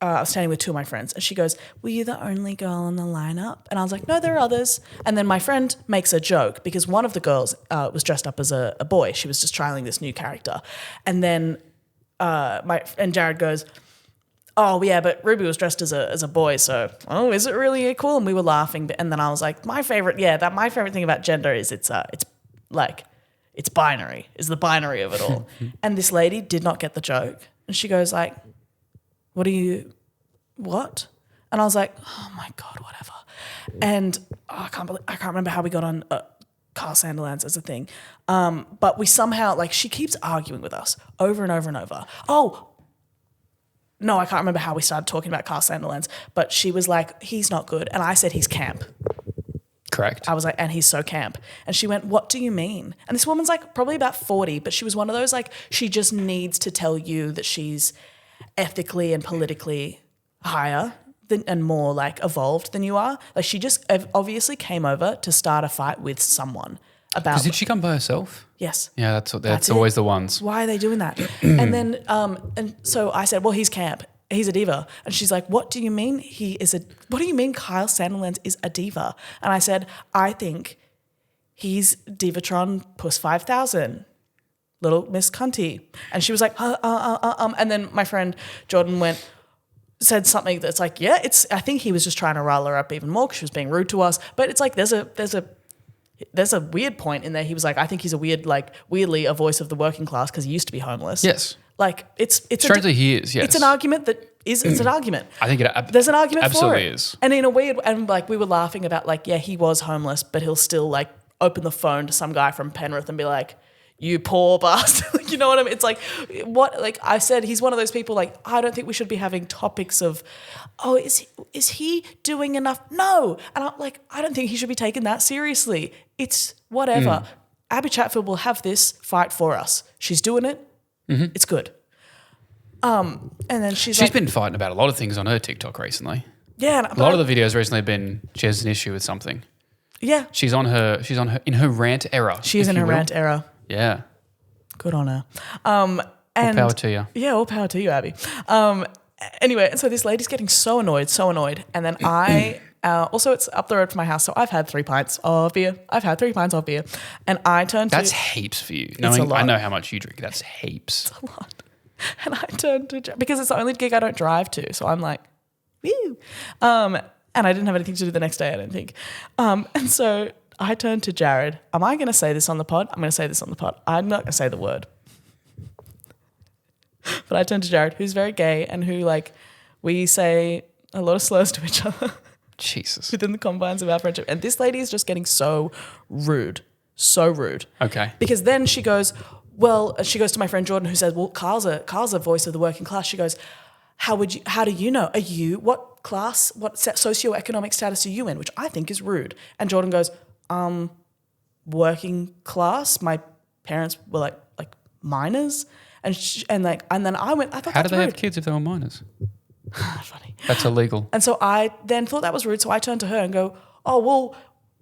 I was standing with 2 of my friends and she goes, were you the only girl in the lineup? And I was like, no, there are others. And then my friend makes a joke because one of the girls was dressed up as a boy. She was just trialing this new character. And then Jared goes, oh yeah, but Ruby was dressed as a boy. So, is it really cool? And we were laughing. And then I was like, my favorite thing about gender is it's binary, is the binary of it all. And this lady did not get the joke. And she goes like, what? And I was like, oh my God, whatever. And I can't remember how we got on Kyle Sandilands as a thing. But we somehow, like, she keeps arguing with us over and over and over. Oh, no, I can't remember how we started talking about Kyle Sandilands, but she was like, he's not good. And I said, he's camp. Correct. I was like, and he's so camp. And she went, what do you mean? And this woman's like probably about 40, but she was one of those, like, she just needs to tell you that she's ethically and politically higher and more like evolved than you are. Like she just obviously came over to start a fight with someone about. Did she come by herself? Yes. Yeah, that's always the ones. Why are they doing that? And then and so I said, well, he's camp. He's a diva. And she's like, what do you mean what do you mean Kyle Sandilands is a diva? And I said, I think he's Divatron Puss 5000, little Miss Cunty. And she was like, and then my friend Jordan said something that's like, yeah, I think he was just trying to rile her up even more because she was being rude to us. But it's like there's a weird point in there. He was like, I think he's weirdly a voice of the working class because he used to be homeless. Yes. Like it's strangely he is. Yes. It's an argument it's an argument. I think there's an argument absolutely for it. Is. And in a weird, and like we were laughing about like, yeah, he was homeless, but he'll still like open the phone to some guy from Penrith and be like, you poor bastard. Like, you know what I mean? It's like, what, like I said, he's one of those people like, I don't think we should be having topics of, oh, is he doing enough? No. And I'm like, I don't think he should be taken that seriously. It's whatever. Abby Chatfield will have this fight for us. She's doing it. Mm-hmm. It's good. And then she's been fighting about a lot of things on her TikTok recently. Yeah. A lot of the videos recently have been, she has an issue with something. Yeah. She's in her rant era. She is in her rant era. Yeah. Good on her. And all power to you. Yeah, all power to you, Abby. Anyway, and so this lady's getting so annoyed. And then also it's up the road from my house, so I've had 3 pints of beer. And I turned to... That's heaps for you. I know how much you drink. That's heaps. It's a lot. And I turned to... Because it's the only gig I don't drive to, so I'm like, woo. And I didn't have anything to do the next day, I don't think. And so I turned to Jared. Am I going to say this on the pod? I'm going to say this on the pod. I'm not going to say the word. But I turned to Jared, who's very gay and who, like, we say a lot of slurs to each other. Jesus. Within the confines of our friendship. And this lady is just getting so rude. So rude. Okay. Because then she goes to my friend Jordan who says, well, Kyle's a voice of the working class. She goes, how do you know? What class, what socioeconomic status are you in? Which I think is rude. And Jordan goes, working class. My parents were like minors. And then I went, I thought how that's do they rude. have kids if they were minors? Funny. That's illegal. And so I then thought that was rude. So I turned to her and go, oh, well,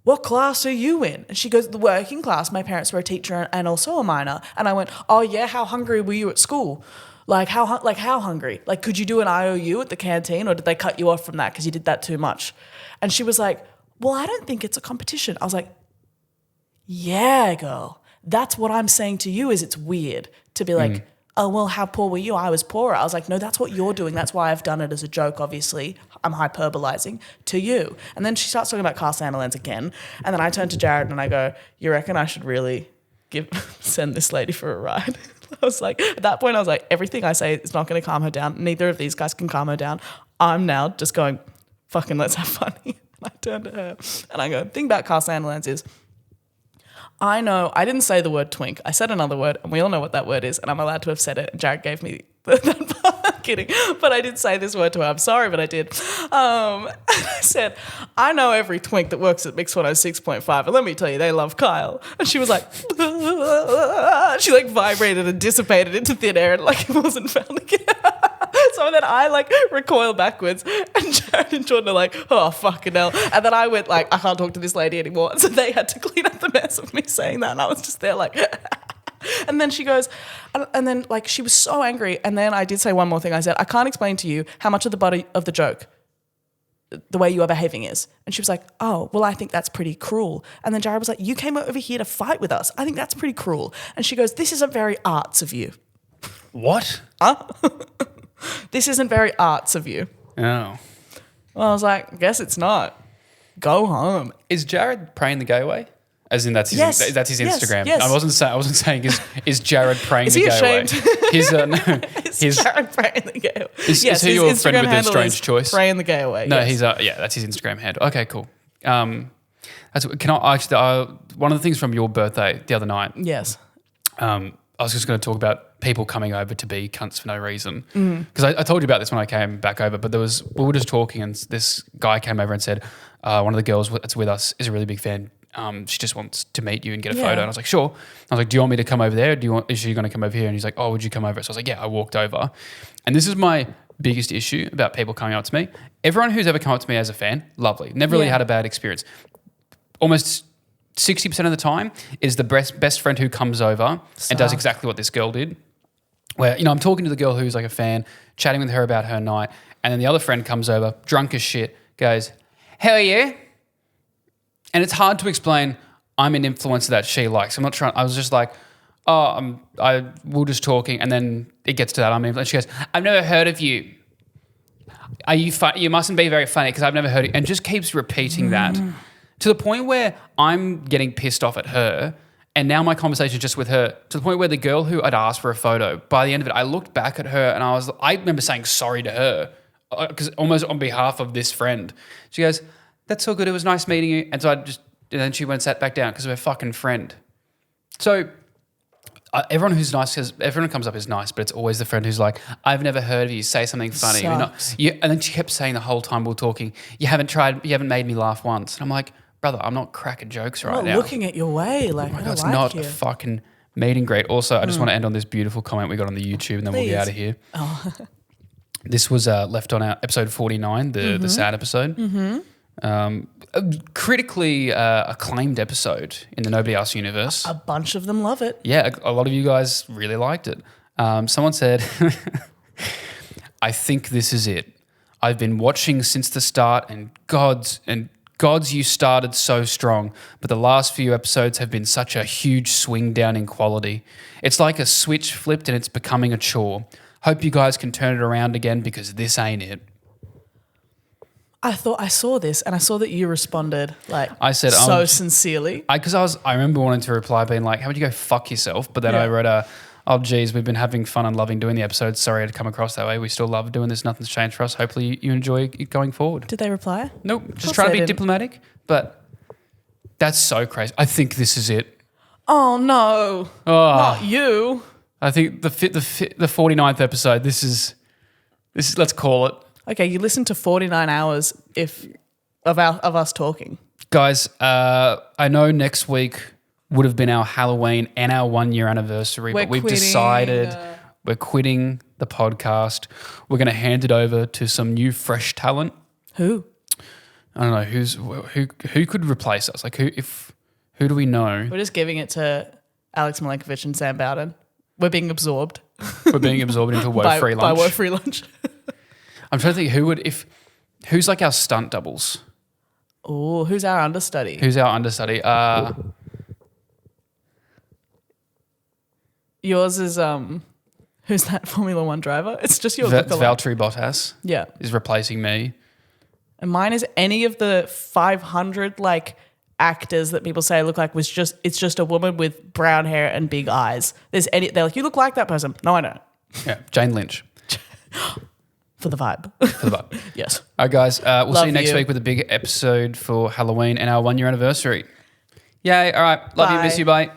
what class are you in? And she goes, the working class. My parents were a teacher and also a minor. And I went, oh yeah, how hungry were you at school? Like how hungry? Like could you do an IOU at the canteen or did they cut you off from that because you did that too much? And she was like, well, I don't think it's a competition. I was like, yeah, girl. That's what I'm saying to you is it's weird to be like, oh, well, how poor were you? I was poorer. I was like, no, that's what you're doing. That's why I've done it as a joke, obviously. I'm hyperbolizing to you. And then she starts talking about Kyle Sandilands again. And then I turn to Jared and I go, you reckon I should really send this lady for a ride? I was like, at that point, I was like, everything I say is not going to calm her down. Neither of these guys can calm her down. I'm now just going, fucking let's have fun. And I turn to her and I go, the thing about Kyle Sandilands is, I know, I didn't say the word twink. I said another word, and we all know what that word is, and I'm allowed to have said it. And Jared gave me that part. I'm kidding. But I did say this word to her. I'm sorry, but I did. I said, I know every twink that works at Mix 106.5, and let me tell you, they love Kyle. And she was like, she like vibrated and dissipated into thin air, and like it wasn't found again. So then I like recoil backwards and Jared and Jordan are like, oh, fucking hell. And then I went like, I can't talk to this lady anymore. So they had to clean up the mess of me saying that. And I was just there like, and then she goes, and then like she was so angry. And then I did say one more thing. I said, I can't explain to you how much of the butt of the joke the way you are behaving is. And she was like, oh, well, I think that's pretty cruel. And then Jared was like, you came over here to fight with us. I think that's pretty cruel. And she goes, this isn't very arts of you. What? Huh? This isn't very arts of you. Oh. Well, I was like, I guess it's not. Go home. Is Jared praying the gay way? As in that's his Instagram. Yes. I wasn't saying is Jared praying the gay ashamed? Way? Is Jared praying the gay way? Is he your friend with the strange choice? Praying the gay way. No, yes. That's his Instagram handle. Okay, cool. One of the things from your birthday the other night. Yes. I was just going to talk about people coming over to be cunts for no reason. Because I told you about this when I came back over, but we were just talking and this guy came over and said, one of the girls that's with us is a really big fan. She just wants to meet you and get a photo. And I was like, sure. I was like, do you want me to come over there? Is she going to come over here? And he's like, oh, would you come over? So I was like, yeah, I walked over. And this is my biggest issue about people coming up to me. Everyone who's ever come up to me as a fan, lovely. Never really had a bad experience. Almost 60% of the time is the best friend who comes over and does exactly what this girl did. Where, I'm talking to the girl who's like a fan, chatting with her about her night, and then the other friend comes over, drunk as shit, goes, how are you? And it's hard to explain, I'm an influencer that she likes. I'm not trying. I was just like, oh, we're just talking, and then it gets to that. And she goes, I've never heard of you. Are you funny? You mustn't be very funny because I've never heard of you. And just keeps repeating that to the point where I'm getting pissed off at her. And now my conversation is just with her to the point where the girl who I'd asked for a photo, by the end of it, I looked back at her and I remember saying sorry to her because almost on behalf of this friend. She goes, that's so good. It was nice meeting you. And so and then she went and sat back down because of her fucking friend. So everyone who's nice, because everyone comes up as nice, but it's always the friend who's like, I've never heard of you, say something funny. And then she kept saying the whole time we were talking, you haven't made me laugh once. And I'm like, brother, I'm not cracking jokes right now. I'm not looking at your way. Like, I don't it's like not you. a fucking meeting great. Also, I just want to end on this beautiful comment we got on the YouTube and then we'll be out of here. Oh. This was left on our episode 49, the sad episode. A critically acclaimed episode in the Nobody Else universe. A bunch of them love it. Yeah, a lot of you guys really liked it. Someone said, I think this is it. I've been watching since the start and Gods, you started so strong, but the last few episodes have been such a huge swing down in quality. It's like a switch flipped and it's becoming a chore. Hope you guys can turn it around again because this ain't it. I thought I saw this and I saw that you responded I said so sincerely. I remember wanting to reply being like, how would you go fuck yourself? But then I wrote oh geez, we've been having fun and loving doing the episodes. Sorry to come across that way. We still love doing this. Nothing's changed for us. Hopefully you enjoy it going forward. Did they reply? Nope. Just trying to be diplomatic. But that's so crazy. I think this is it. Oh no. Not you. I think the 49th episode, this is let's call it. Okay, you listened to 49 hours of us talking. Guys, I know next week would have been our Halloween and our 1 year anniversary, but we've decided we're quitting the podcast. We're going to hand it over to some new fresh talent. Who? I don't know who could replace us. Like who do we know? We're just giving it to Alex Milenkovic and Sam Bowden. We're being absorbed. We're being absorbed into Woe-Free Lunch. By Woe-Free Lunch. I'm trying to think who's like our stunt doubles. Oh, who's our understudy? Yours is who's that Formula One driver? It's just your Valtteri Bottas. Yeah, is replacing me. And mine is any of the 500 actors that people say look like it's just a woman with brown hair and big eyes. They're like, you look like that person. No, I don't. Yeah, Jane Lynch. For the vibe. Yes. All right, guys. We'll see you next week with a big episode for Halloween and our 1 year anniversary. Yay. All right. Love you. Miss you. Bye.